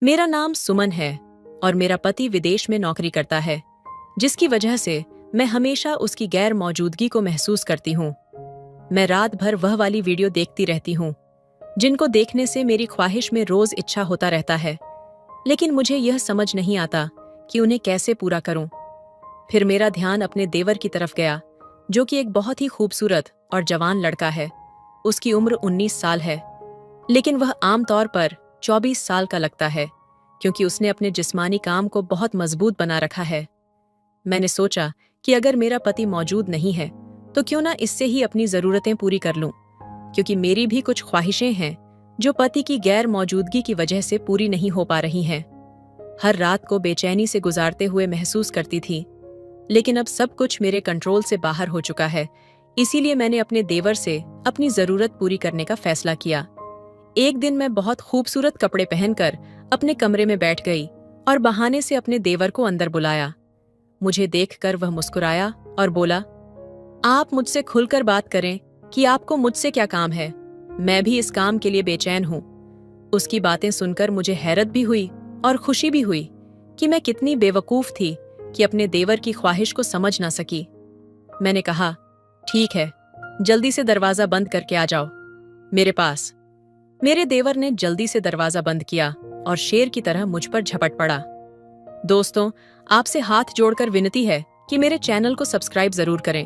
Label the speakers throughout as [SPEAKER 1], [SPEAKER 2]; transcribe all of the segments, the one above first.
[SPEAKER 1] मेरा नाम सुमन है और मेरा पति विदेश में नौकरी करता है, जिसकी वजह से मैं हमेशा उसकी गैर मौजूदगी को महसूस करती हूँ। मैं रात भर वह वाली वीडियो देखती रहती हूँ, जिनको देखने से मेरी ख्वाहिश में रोज इच्छा होता रहता है, लेकिन मुझे यह समझ नहीं आता कि उन्हें कैसे पूरा करूं। फिर मेरा ध्यान अपने देवर की तरफ गया, जो कि एक बहुत ही खूबसूरत और जवान लड़का है। उसकी उम्र 19 साल है, लेकिन वह आमतौर पर 24 साल का लगता है, क्योंकि उसने अपने जिस्मानी काम को बहुत मजबूत बना रखा है। मैंने सोचा कि अगर मेरा पति मौजूद नहीं है तो क्यों ना इससे ही अपनी जरूरतें पूरी कर लूं, क्योंकि मेरी भी कुछ ख्वाहिशें हैं जो पति की गैर मौजूदगी की वजह से पूरी नहीं हो पा रही हैं। हर रात को बेचैनी से गुजारते हुए महसूस करती थी, लेकिन अब सब कुछ मेरे कंट्रोल से बाहर हो चुका है। इसीलिए मैंने अपने देवर से अपनी जरूरत पूरी करने का फैसला किया। एक दिन मैं बहुत खूबसूरत कपड़े पहनकर अपने कमरे में बैठ गई और बहाने से अपने देवर को अंदर बुलाया। मुझे देखकर वह मुस्कुराया और बोला, आप मुझसे खुलकर बात करें कि आपको मुझसे क्या काम है। मैं भी इस काम के लिए बेचैन हूँ। उसकी बातें सुनकर मुझे हैरत भी हुई और खुशी भी हुई कि मैं कितनी बेवकूफ थी कि अपने देवर की ख्वाहिश को समझ ना सकी। मैंने कहा, ठीक है, जल्दी से दरवाजा बंद करके आ जाओ मेरे पास। मेरे देवर ने जल्दी से दरवाजा बंद किया और शेर की तरह मुझ पर झपट पड़ा। दोस्तों, आपसे हाथ जोड़कर विनती है कि मेरे चैनल को सब्सक्राइब जरूर करें।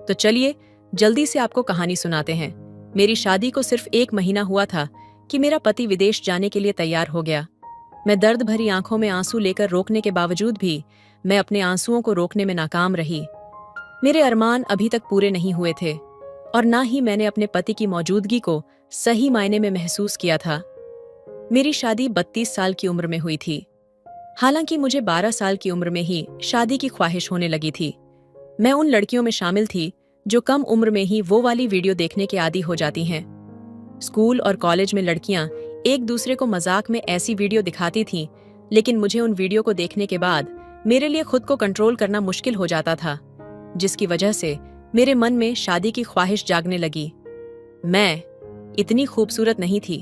[SPEAKER 1] तो चलिए जल्दी से आपको कहानी सुनाते हैं। मेरी शादी को सिर्फ 1 महीना हुआ था कि मेरा पति विदेश जाने के लिए तैयार हो गया। मैं दर्द भरी आंखों में आंसू लेकर रोकने के बावजूद भी मैं अपने आंसुओं को रोकने में नाकाम रही। मेरे अरमान अभी तक पूरे नहीं हुए थे और ना ही मैंने अपने पति की मौजूदगी को सही मायने में महसूस किया था। मेरी शादी 32 साल की उम्र में हुई थी। हालांकि मुझे 12 साल की उम्र में ही शादी की ख्वाहिश होने लगी थी। मैं उन लड़कियों में शामिल थी जो कम उम्र में ही वो वाली वीडियो देखने के आदी हो जाती हैं। स्कूल और कॉलेज में लड़कियां एक दूसरे को मजाक में ऐसी वीडियो दिखाती थीं, लेकिन मुझे उन वीडियो को देखने के बाद मेरे लिए खुद को कंट्रोल करना मुश्किल हो जाता था, जिसकी वजह से मेरे मन में शादी की ख्वाहिश जागने लगी। मैं इतनी खूबसूरत नहीं थी,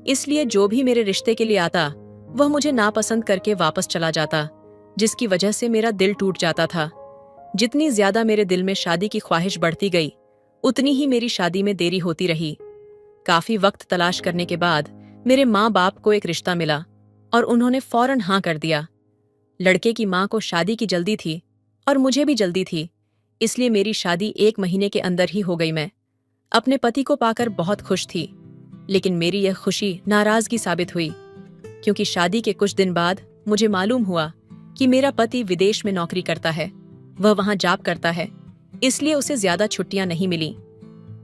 [SPEAKER 1] इसलिए जो भी मेरे रिश्ते के लिए आता वह मुझे नापसंद करके वापस चला जाता, जिसकी वजह से मेरा दिल टूट जाता था। जितनी ज्यादा मेरे दिल में शादी की ख्वाहिश बढ़ती गई, उतनी ही मेरी शादी में देरी होती रही। काफी वक्त तलाश करने के बाद मेरे माँ बाप को एक रिश्ता मिला और उन्होंने फौरन हाँ कर दिया। लड़के की माँ को शादी की जल्दी थी और मुझे भी जल्दी थी, इसलिए मेरी शादी 1 महीने के अंदर ही हो गई। मैं अपने पति को पाकर बहुत खुश थी, लेकिन मेरी यह खुशी नाराजगी साबित हुई, क्योंकि शादी के कुछ दिन बाद मुझे मालूम हुआ कि मेरा पति विदेश में नौकरी करता है। वह वहां जॉब करता है, इसलिए उसे ज्यादा छुट्टियां नहीं मिली।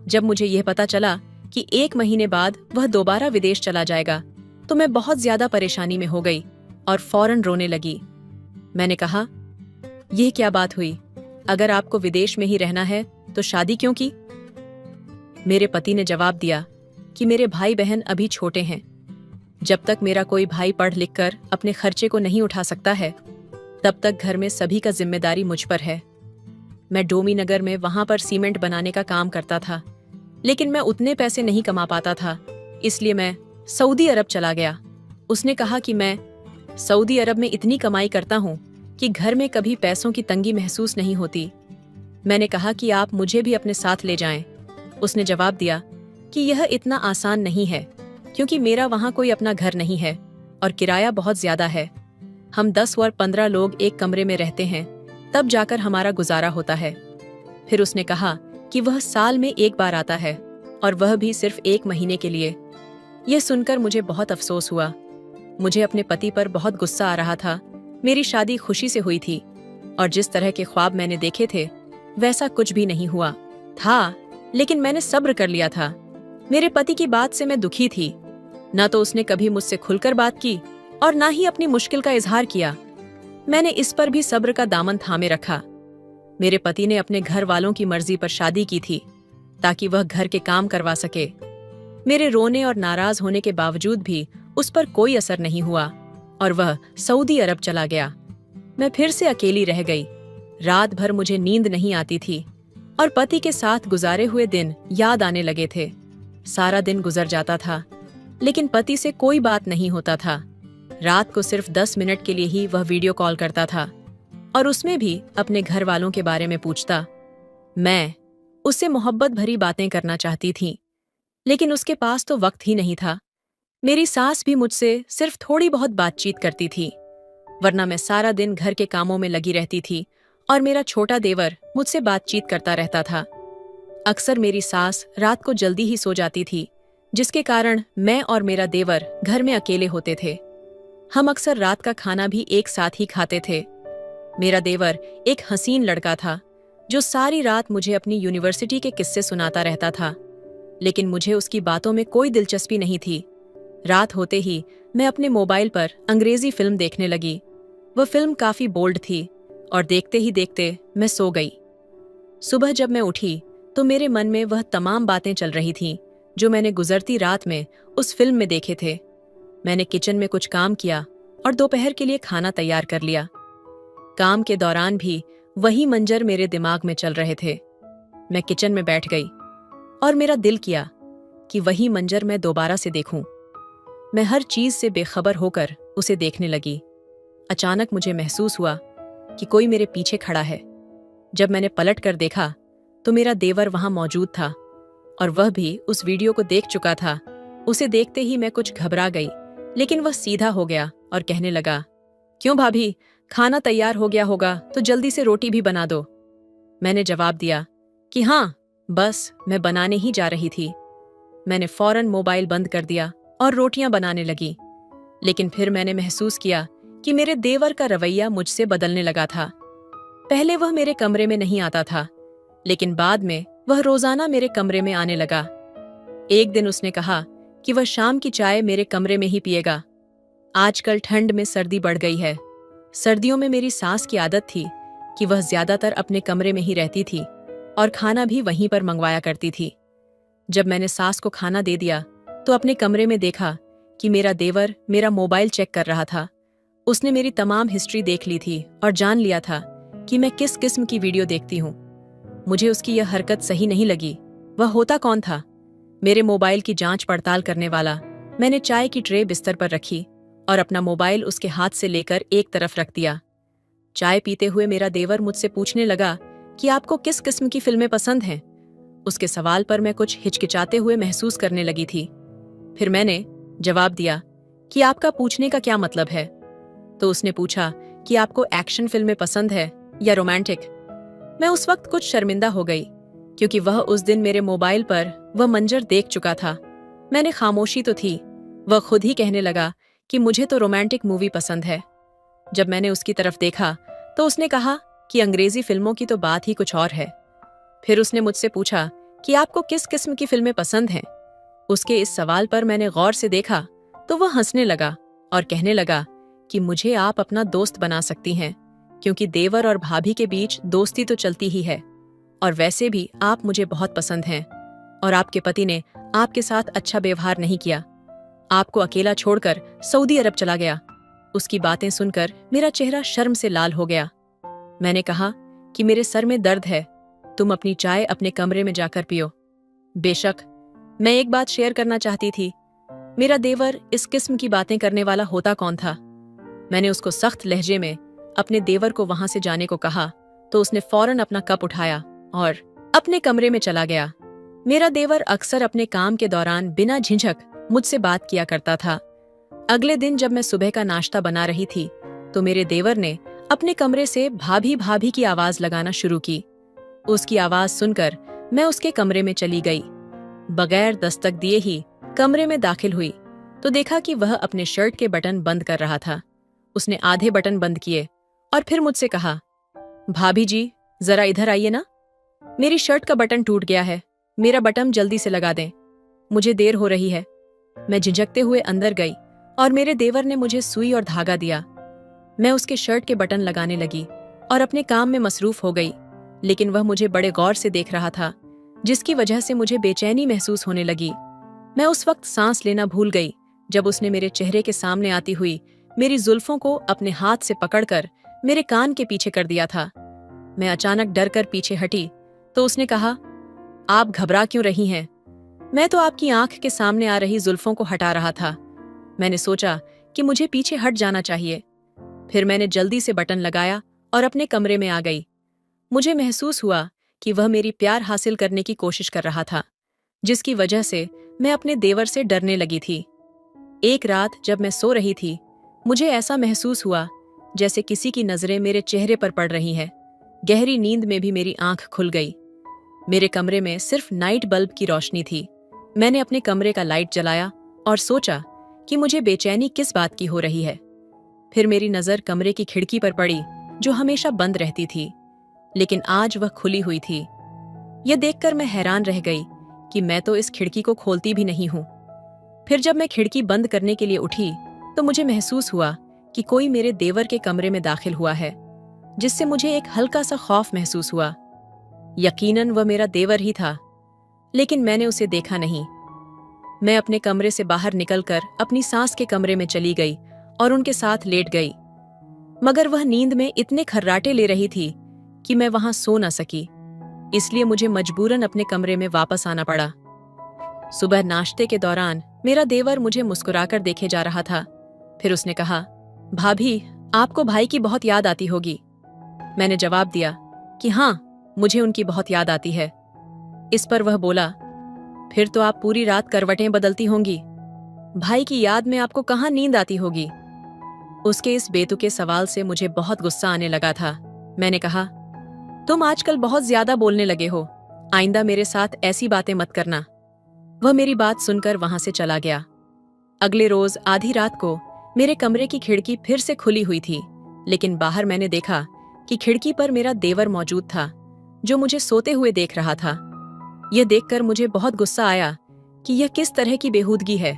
[SPEAKER 1] जब मुझे यह पता चला कि 1 महीने बाद वह दोबारा विदेश चला जाएगा, तो मैं बहुत ज्यादा परेशानी में हो गई और फौरन रोने लगी। मैंने कहा, यह क्या बात हुई? अगर आपको विदेश में ही रहना है तो शादी क्यों की? मेरे पति ने जवाब दिया कि मेरे भाई बहन अभी छोटे हैं। जब तक मेरा कोई भाई पढ़ लिख कर अपने खर्चे को नहीं उठा सकता है, तब तक घर में सभी का जिम्मेदारी मुझ पर है। मैं डोमी नगर में वहां पर सीमेंट बनाने का काम करता था, लेकिन मैं उतने पैसे नहीं कमा पाता था, इसलिए मैं सऊदी अरब चला गया। उसने कहा कि मैं सऊदी अरब में इतनी कमाई करता हूँ कि घर में कभी पैसों की तंगी महसूस नहीं होती। मैंने कहा कि आप मुझे भी अपने साथ ले जाएं। उसने जवाब दिया कि यह इतना आसान नहीं है, क्योंकि मेरा वहां कोई अपना घर नहीं है और किराया बहुत ज्यादा है। हम 10 और 15 लोग एक कमरे में रहते हैं, तब जाकर हमारा गुजारा होता है। फिर उसने कहा कि वह साल में 1 बार आता है और वह भी सिर्फ 1 महीने के लिए। यह सुनकर मुझे बहुत अफसोस हुआ। मुझे अपने पति पर बहुत गुस्सा आ रहा था। मेरी शादी खुशी से हुई थी और जिस तरह के ख्वाब मैंने देखे थे वैसा कुछ भी नहीं हुआ था, लेकिन मैंने सब्र कर लिया था। मेरे पति की बात से मैं दुखी थी। न तो उसने कभी मुझसे खुलकर बात की और ना ही अपनी मुश्किल का इजहार किया। मैंने इस पर भी सब्र का दामन थामे रखा। मेरे पति ने अपने घर वालों की मर्जी पर शादी की थी ताकि वह घर के काम करवा सके। मेरे रोने और नाराज होने के बावजूद भी उस पर कोई असर नहीं हुआ और वह सऊदी अरब चला गया। मैं फिर से अकेली रह गई। रात भर मुझे नींद नहीं आती थी और पति के साथ गुजारे हुए दिन याद आने लगे थे। 'सारा दिन गुजर जाता था, लेकिन पति से कोई बात नहीं होता था। रात को सिर्फ 10 मिनट के लिए ही वह वीडियो कॉल करता था और उसमें भी अपने घर वालों के बारे में पूछता। मैं उससे मोहब्बत भरी बातें करना चाहती थी, लेकिन उसके पास तो वक्त ही नहीं था। मेरी सास भी मुझसे सिर्फ थोड़ी बहुत बातचीत करती थी, वरना मैं सारा दिन घर के कामों में लगी रहती थी और मेरा छोटा देवर मुझसे बातचीत करता रहता था। अक्सर मेरी सास रात को जल्दी ही सो जाती थी, जिसके कारण मैं और मेरा देवर घर में अकेले होते थे। हम अक्सर रात का खाना भी एक साथ ही खाते थे। मेरा देवर एक हसीन लड़का था जो सारी रात मुझे अपनी यूनिवर्सिटी के किस्से सुनाता रहता था, लेकिन मुझे उसकी बातों में कोई दिलचस्पी नहीं थी। रात होते ही मैं अपने मोबाइल पर अंग्रेजी फिल्म देखने लगी। वह फिल्म काफी बोल्ड थी और देखते ही देखते मैं सो गई। सुबह जब मैं उठी तो मेरे मन में वह तमाम बातें चल रही थीं जो मैंने गुजरती रात में उस फिल्म में देखे थे। मैंने किचन में कुछ काम किया और दोपहर के लिए खाना तैयार कर लिया। काम के दौरान भी वही मंजर मेरे दिमाग में चल रहे थे। मैं किचन में बैठ गई और मेरा दिल किया कि वही मंजर मैं दोबारा से देखूं। मैं हर चीज से बेखबर होकर उसे देखने लगी। अचानक मुझे महसूस हुआ कि कोई मेरे पीछे खड़ा है। जब मैंने पलट कर देखा तो मेरा देवर वहां मौजूद था और वह भी उस वीडियो को देख चुका था। उसे देखते ही मैं कुछ घबरा गई, लेकिन वह सीधा हो गया और कहने लगा, क्यों भाभी, खाना तैयार हो गया होगा तो जल्दी से रोटी भी बना दो। मैंने जवाब दिया कि हाँ, बस मैं बनाने ही जा रही थी। मैंने फौरन मोबाइल बंद कर दिया और रोटियां बनाने लगी, लेकिन फिर मैंने महसूस किया कि मेरे देवर का रवैया मुझसे बदलने लगा था। पहले वह मेरे कमरे में नहीं आता था, लेकिन बाद में वह रोजाना मेरे कमरे में आने लगा। एक दिन उसने कहा कि वह शाम की चाय मेरे कमरे में ही पिएगा। आजकल ठंड में सर्दी बढ़ गई है। सर्दियों में मेरी सास की आदत थी कि वह ज्यादातर अपने कमरे में ही रहती थी और खाना भी वहीं पर मंगवाया करती थी। जब मैंने सास को खाना दे दिया तो अपने कमरे में देखा कि मेरा देवर मेरा मोबाइल चेक कर रहा था। उसने मेरी तमाम हिस्ट्री देख ली थी और जान लिया था कि मैं किस किस्म की वीडियो देखती हूँ। मुझे उसकी यह हरकत सही नहीं लगी। वह होता कौन था? मेरे मोबाइल की जांच पड़ताल करने वाला। मैंने चाय की ट्रे बिस्तर पर रखी और अपना मोबाइल उसके हाथ से लेकर एक तरफ रख दिया। चाय पीते हुए मेरा देवर मुझसे पूछने लगा कि आपको किस किस्म की फिल्में पसंद हैं। उसके सवाल पर मैं कुछ हिचकिचाते हुए महसूस करने लगी थी। फिर मैंने जवाब दिया कि आपका पूछने का क्या मतलब है? तो उसने पूछा कि आपको एक्शन फिल्में पसंद है या रोमांटिक। मैं उस वक्त कुछ शर्मिंदा हो गई, क्योंकि वह उस दिन मेरे मोबाइल पर वह मंजर देख चुका था। मैंने खामोशी तो थी। वह खुद ही कहने लगा कि मुझे तो रोमांटिक मूवी पसंद है। जब मैंने उसकी तरफ देखा तो उसने कहा कि अंग्रेजी फिल्मों की तो बात ही कुछ और है। फिर उसने मुझसे पूछा कि आपको किस किस्म की फिल्में पसंद हैं। उसके इस सवाल पर मैंने गौर से देखा तो वह हंसने लगा और कहने लगा कि मुझे आप अपना दोस्त बना सकती हैं, क्योंकि देवर और भाभी के बीच दोस्ती तो चलती ही है, और वैसे भी आप मुझे बहुत पसंद हैं और आपके पति ने आपके साथ अच्छा व्यवहार नहीं किया, आपको अकेला छोड़कर सऊदी अरब चला गया। उसकी बातें सुनकर मेरा चेहरा शर्म से लाल हो गया। मैंने कहा कि मेरे सर में दर्द है, तुम अपनी चाय अपने कमरे में जाकर पियो। बेशक मैं एक बात शेयर करना चाहती थी। मेरा देवर इस किस्म की बातें करने वाला होता कौन था? मैंने उसको सख्त लहजे में अपने देवर को वहां से जाने को कहा तो उसने फौरन अपना कप उठाया और अपने कमरे में चला गया। मेरा देवर अक्सर अपने काम के दौरान बिना झिझक मुझसे बात किया करता था। अगले दिन जब मैं सुबह का नाश्ता बना रही थी तो मेरे देवर ने अपने कमरे से भाभी भाभी की आवाज लगाना शुरू की। उसकी आवाज सुनकर मैं उसके कमरे में चली गई। बगैर दस्तक दिए ही कमरे में दाखिल हुई तो देखा कि वह अपने शर्ट के बटन बंद कर रहा था। उसने आधे बटन बंद किए और फिर मुझसे कहा, भाभी जी जरा इधर आइए ना, मेरी शर्ट का बटन टूट गया है, मेरा बटन जल्दी से लगा दें, मुझे देर हो रही है। मैं झिझकते हुए अंदर गई और मेरे देवर ने मुझे सुई और धागा दिया। मैं उसके शर्ट के बटन लगाने लगी और अपने काम में मसरूफ हो गई, लेकिन वह मुझे बड़े गौर से देख रहा था, जिसकी वजह से मुझे बेचैनी महसूस होने लगी। मैं उस वक्त सांस लेना भूल गई जब उसने मेरे चेहरे के सामने आती हुई मेरी जुल्फों को अपने हाथ से पकड़कर मेरे कान के पीछे कर दिया था। मैं अचानक डर कर पीछे हटी तो उसने कहा, आप घबरा क्यों रही हैं? मैं तो आपकी आंख के सामने आ रही जुल्फों को हटा रहा था। मैंने सोचा कि मुझे पीछे हट जाना चाहिए। फिर मैंने जल्दी से बटन लगाया और अपने कमरे में आ गई। मुझे महसूस हुआ कि वह मेरी प्यार हासिल करने की कोशिश कर रहा था, जिसकी वजह से मैं अपने देवर से डरने लगी थी। एक रात जब मैं सो रही थी, मुझे ऐसा महसूस हुआ जैसे किसी की नजरें मेरे चेहरे पर पड़ रही हैं। गहरी नींद में भी मेरी आंख खुल गई। मेरे कमरे में सिर्फ नाइट बल्ब की रोशनी थी। मैंने अपने कमरे का लाइट जलाया और सोचा कि मुझे बेचैनी किस बात की हो रही है। फिर मेरी नजर कमरे की खिड़की पर पड़ी, जो हमेशा बंद रहती थी, लेकिन आज वह खुली हुई थी। यह देखकर मैं हैरान रह गई कि मैं तो इस खिड़की को खोलती भी नहीं हूं। फिर जब मैं खिड़की बंद करने के लिए उठी तो मुझे महसूस हुआ कि कोई मेरे देवर के कमरे में दाखिल हुआ है, जिससे मुझे एक हल्का सा खौफ महसूस हुआ। यकीनन वह मेरा देवर ही था, लेकिन मैंने उसे देखा नहीं। मैं अपने कमरे से बाहर निकलकर अपनी सास के कमरे में चली गई और उनके साथ लेट गई, मगर वह नींद में इतने खर्राटे ले रही थी कि मैं वहां सो न सकी। इसलिए मुझे मजबूरन अपने कमरे में वापस आना पड़ा। सुबह नाश्ते के दौरान मेरा देवर मुझे मुस्कुराकर देखे जा रहा था। फिर उसने कहा, भाभी, आपको भाई की बहुत याद आती होगी। मैंने जवाब दिया कि हाँ, मुझे उनकी बहुत याद आती है। इस पर वह बोला, फिर तो आप पूरी रात करवटें बदलती होंगी। भाई की याद में आपको कहाँ नींद आती होगी? उसके इस बेतुके सवाल से मुझे बहुत गुस्सा आने लगा था। मैंने कहा, तुम आजकल बहुत ज्यादा बोलने लगे हो। आइंदा मेरे साथ ऐसी बातें मत करना। वह मेरी बात सुनकर वहां से चला गया। अगले रोज आधी रात को मेरे कमरे की खिड़की फिर से खुली हुई थी, लेकिन बाहर मैंने देखा कि खिड़की पर मेरा देवर मौजूद था, जो मुझे सोते हुए देख रहा था। यह देखकर मुझे बहुत गुस्सा आया कि यह किस तरह की बेहूदगी है।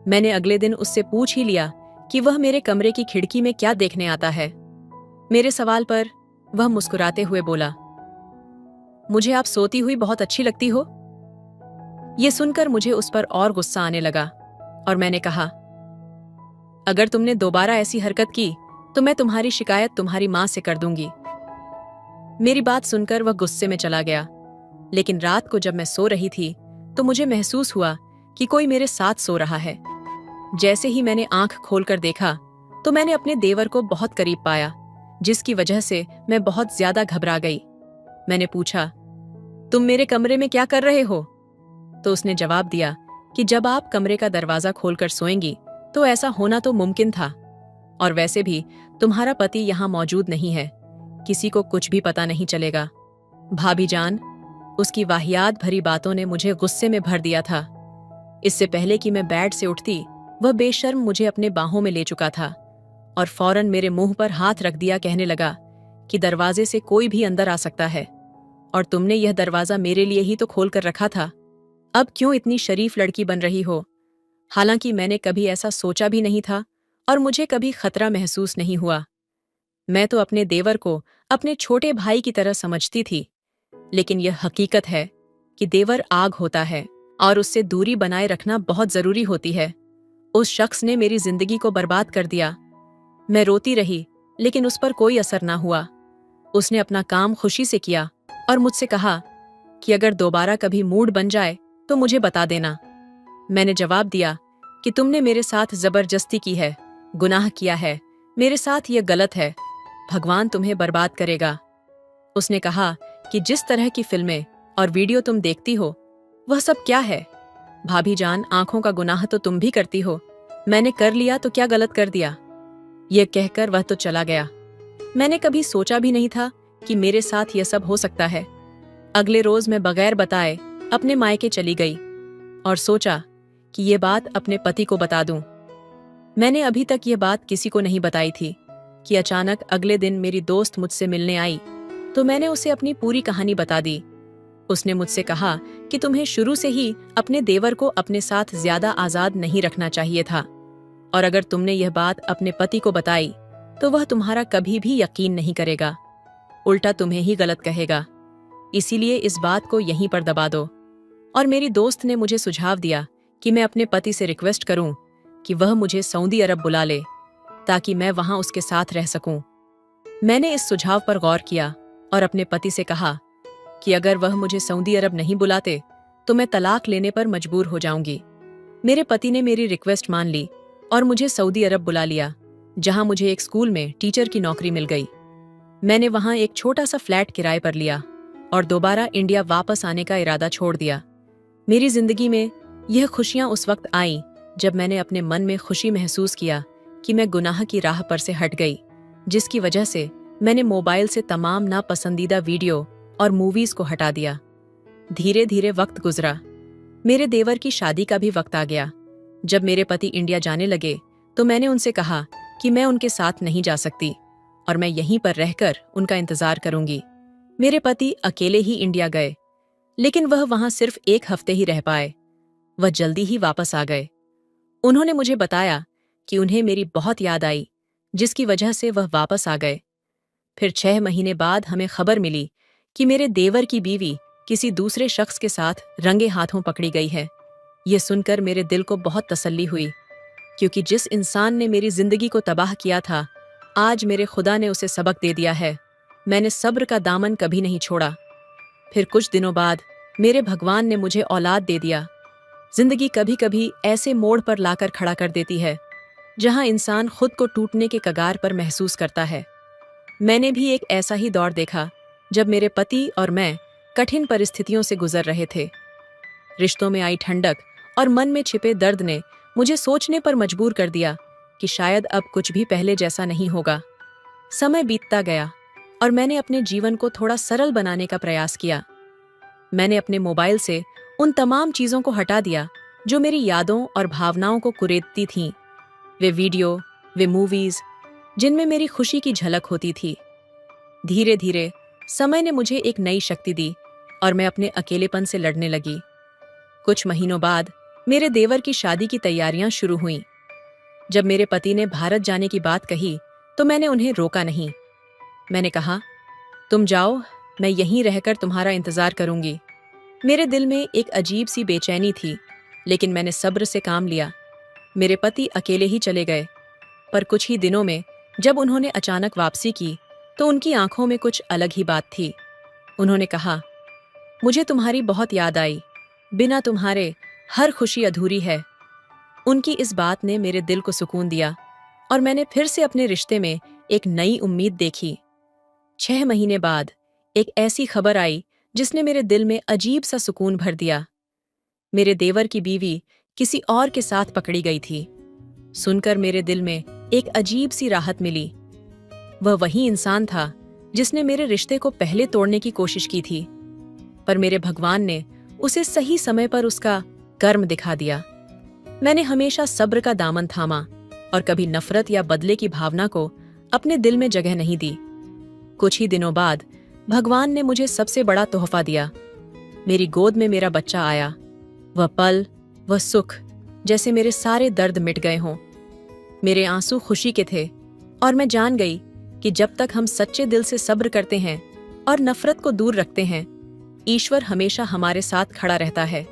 [SPEAKER 1] मैंने अगले दिन उससे पूछ ही लिया कि वह मेरे कमरे की खिड़की में क्या देखने आता है। मेरे सवाल पर वह मुस्कुराते हुए बोला, मुझे आप सोती हुई बहुत अच्छी लगती हो। यह सुनकर मुझे उस पर और गुस्सा आने लगा और मैंने कहा, अगर तुमने दोबारा ऐसी हरकत की तो मैं तुम्हारी शिकायत तुम्हारी मां से कर दूंगी। मेरी बात सुनकर वह गुस्से में चला गया, लेकिन रात को जब मैं सो रही थी तो मुझे महसूस हुआ कि कोई मेरे साथ सो रहा है। जैसे ही मैंने आंख खोलकर देखा तो मैंने अपने देवर को बहुत करीब पाया, जिसकी वजह से मैं बहुत ज्यादा घबरा गई। मैंने पूछा, तुम मेरे कमरे में क्या कर रहे हो? तो उसने जवाब दिया कि जब आप कमरे का दरवाजा खोलकर सोएंगी तो ऐसा होना तो मुमकिन था, और वैसे भी तुम्हारा पति यहाँ मौजूद नहीं है, किसी को कुछ भी पता नहीं चलेगा। भाभी जान, उसकी वाहियात भरी बातों ने मुझे गुस्से में भर दिया था। इससे पहले कि मैं बेड से उठती, वह बेशर्म मुझे अपने बाहों में ले चुका था और फौरन मेरे मुंह पर हाथ रख दिया, कहने लगा कि दरवाजे से कोई भी अंदर आ सकता है और तुमने यह दरवाजा मेरे लिए ही तो खोल कर रखा था। अब क्यों इतनी शरीफ लड़की बन रही हो? हालांकि मैंने कभी ऐसा सोचा भी नहीं था और मुझे कभी खतरा महसूस नहीं हुआ। मैं तो अपने देवर को अपने छोटे भाई की तरह समझती थी, लेकिन यह हकीकत है कि देवर आग होता है और उससे दूरी बनाए रखना बहुत जरूरी होती है। उस शख्स ने मेरी जिंदगी को बर्बाद कर दिया। मैं रोती रही, लेकिन उस पर कोई असर ना हुआ। उसने अपना काम खुशी से किया और मुझसे कहा कि अगर दोबारा कभी मूड बन जाए तो मुझे बता देना। मैंने जवाब दिया कि तुमने मेरे साथ जबरदस्ती की है, गुनाह किया है, मेरे साथ यह गलत है, भगवान तुम्हें बर्बाद करेगा। उसने कहा कि जिस तरह की फिल्में और वीडियो तुम देखती हो वह सब क्या है? भाभी जान, आंखों का गुनाह तो तुम भी करती हो। मैंने कर लिया तो क्या गलत कर दिया? यह कहकर वह तो चला गया। मैंने कभी सोचा भी नहीं था कि मेरे साथ यह सब हो सकता है। अगले रोज मैं बगैर बताए अपने मायके चली गई और सोचा कि यह बात अपने पति को बता दूं। मैंने अभी तक यह बात किसी को नहीं बताई थी कि अचानक अगले दिन मेरी दोस्त मुझसे मिलने आई तो मैंने उसे अपनी पूरी कहानी बता दी। उसने मुझसे कहा कि तुम्हें शुरू से ही अपने देवर को अपने साथ ज्यादा आजाद नहीं रखना चाहिए था, और अगर तुमने यह बात अपने पति को बताई तो वह तुम्हारा कभी भी यकीन नहीं करेगा, उल्टा तुम्हें ही गलत कहेगा। इसीलिए इस बात को यहीं पर दबा दो। और मेरी दोस्त ने मुझे सुझाव दिया कि मैं अपने पति से रिक्वेस्ट करूं कि वह मुझे सऊदी अरब बुला ले ताकि मैं वहां उसके साथ रह सकूं। मैंने इस सुझाव पर गौर किया और अपने पति से कहा कि अगर वह मुझे सऊदी अरब नहीं बुलाते तो मैं तलाक लेने पर मजबूर हो जाऊंगी। मेरे पति ने मेरी रिक्वेस्ट मान ली और मुझे सऊदी अरब बुला लिया, जहां मुझे एक स्कूल में टीचर की नौकरी मिल गई। मैंने वहां एक छोटा सा फ्लैट किराए पर लिया और दोबारा इंडिया वापस आने का इरादा छोड़ दिया। मेरी जिंदगी में यह खुशियां उस वक्त आईं जब मैंने अपने मन में खुशी महसूस किया कि मैं गुनाह की राह पर से हट गई, जिसकी वजह से मैंने मोबाइल से तमाम नापसंदीदा वीडियो और मूवीज को हटा दिया। धीरे धीरे वक्त गुजरा। मेरे देवर की शादी का भी वक्त आ गया। जब मेरे पति इंडिया जाने लगे तो मैंने उनसे कहा कि मैं उनके साथ नहीं जा सकती और मैं यहीं पर रहकर उनका इंतजार करूंगी। मेरे पति अकेले ही इंडिया गए, लेकिन वह वहां सिर्फ 1 हफ्ते ही रह पाए। वह जल्दी ही वापस आ गए। उन्होंने मुझे बताया कि उन्हें मेरी बहुत याद आई, जिसकी वजह से वह वापस आ गए। फिर 6 महीने बाद हमें खबर मिली कि मेरे देवर की बीवी किसी दूसरे शख्स के साथ रंगे हाथों पकड़ी गई है। यह सुनकर मेरे दिल को बहुत तसल्ली हुई, क्योंकि जिस इंसान ने मेरी जिंदगी को तबाह किया था, आज मेरे खुदा ने उसे सबक दे दिया है। मैंने सब्र का दामन कभी नहीं छोड़ा। फिर कुछ दिनों बाद मेरे भगवान ने मुझे औलाद दे दिया। जिंदगी कभी कभी ऐसे मोड़ पर लाकर खड़ा कर देती है जहां इंसान खुद को टूटने के कगार पर महसूस करता है। मैंने भी एक ऐसा ही दौर देखा जब मेरे पति और मैं कठिन परिस्थितियों से गुजर रहे थे। रिश्तों में आई ठंडक और मन में छिपे दर्द ने मुझे सोचने पर मजबूर कर दिया कि शायद अब कुछ भी पहले जैसा नहीं होगा। समय बीतता गया और मैंने अपने जीवन को थोड़ा सरल बनाने का प्रयास किया। मैंने अपने मोबाइल से उन तमाम चीज़ों को हटा दिया जो मेरी यादों और भावनाओं को कुरेदती थीं। वे वीडियो, वे मूवीज़ जिनमें मेरी खुशी की झलक होती थी। धीरे धीरे समय ने मुझे एक नई शक्ति दी और मैं अपने अकेलेपन से लड़ने लगी। कुछ महीनों बाद मेरे देवर की शादी की तैयारियां शुरू हुईं। जब मेरे पति ने भारत जाने की बात कही तो मैंने उन्हें रोका नहीं। मैंने कहा, तुम जाओ, मैं यहीं रहकर तुम्हारा इंतजार करूंगी। मेरे दिल में एक अजीब सी बेचैनी थी, लेकिन मैंने सब्र से काम लिया। मेरे पति अकेले ही चले गए, पर कुछ ही दिनों में जब उन्होंने अचानक वापसी की तो उनकी आंखों में कुछ अलग ही बात थी। उन्होंने कहा, मुझे तुम्हारी बहुत याद आई, बिना तुम्हारे हर खुशी अधूरी है। उनकी इस बात ने मेरे दिल को सुकून दिया और मैंने फिर से अपने रिश्ते में एक नई उम्मीद देखी। 6 महीने बाद एक ऐसी खबर आई जिसने मेरे दिल में अजीब सा सुकून भर दिया। मेरे देवर की बीवी किसी और के साथ पकड़ी गई थी। सुनकर मेरे दिल में एक अजीब सी राहत मिली। वह वही इंसान था जिसने मेरे रिश्ते को पहले तोड़ने की कोशिश की थी, पर मेरे भगवान ने उसे सही समय पर उसका कर्म दिखा दिया। मैंने हमेशा सब्र का दामन थामा और कभी नफरत या बदले की भावना को अपने दिल में जगह नहीं दी। कुछ ही दिनों बाद भगवान ने मुझे सबसे बड़ा तोहफा दिया। मेरी गोद में मेरा बच्चा आया। वह पल, वह सुख, जैसे मेरे सारे दर्द मिट गए हों। मेरे आंसू खुशी के थे और मैं जान गई कि जब तक हम सच्चे दिल से सब्र करते हैं और नफरत को दूर रखते हैं, ईश्वर हमेशा हमारे साथ खड़ा रहता है।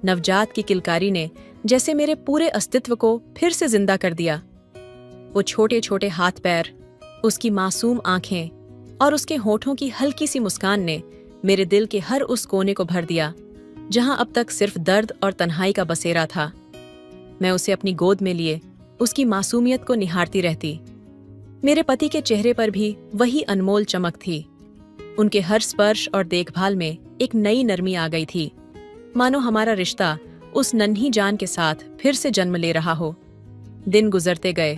[SPEAKER 1] नवजात की किलकारी ने जैसे मेरे पूरे अस्तित्व को फिर से जिंदा कर दिया। वो छोटे छोटे हाथ पैर, उसकी मासूम आंखें और उसके होठों की हल्की सी मुस्कान ने मेरे दिल के हर उस कोने को भर दिया जहां अब तक सिर्फ दर्द और तन्हाई का बसेरा था। मैं उसे अपनी गोद में लिए उसकी मासूमियत को निहारती रहती। मेरे पति के चेहरे पर भी वही अनमोल चमक थी। उनके हर स्पर्श और देखभाल में एक नई नरमी आ गई थी, मानो हमारा रिश्ता उस नन्ही जान के साथ फिर से जन्म ले रहा हो। दिन गुजरते गए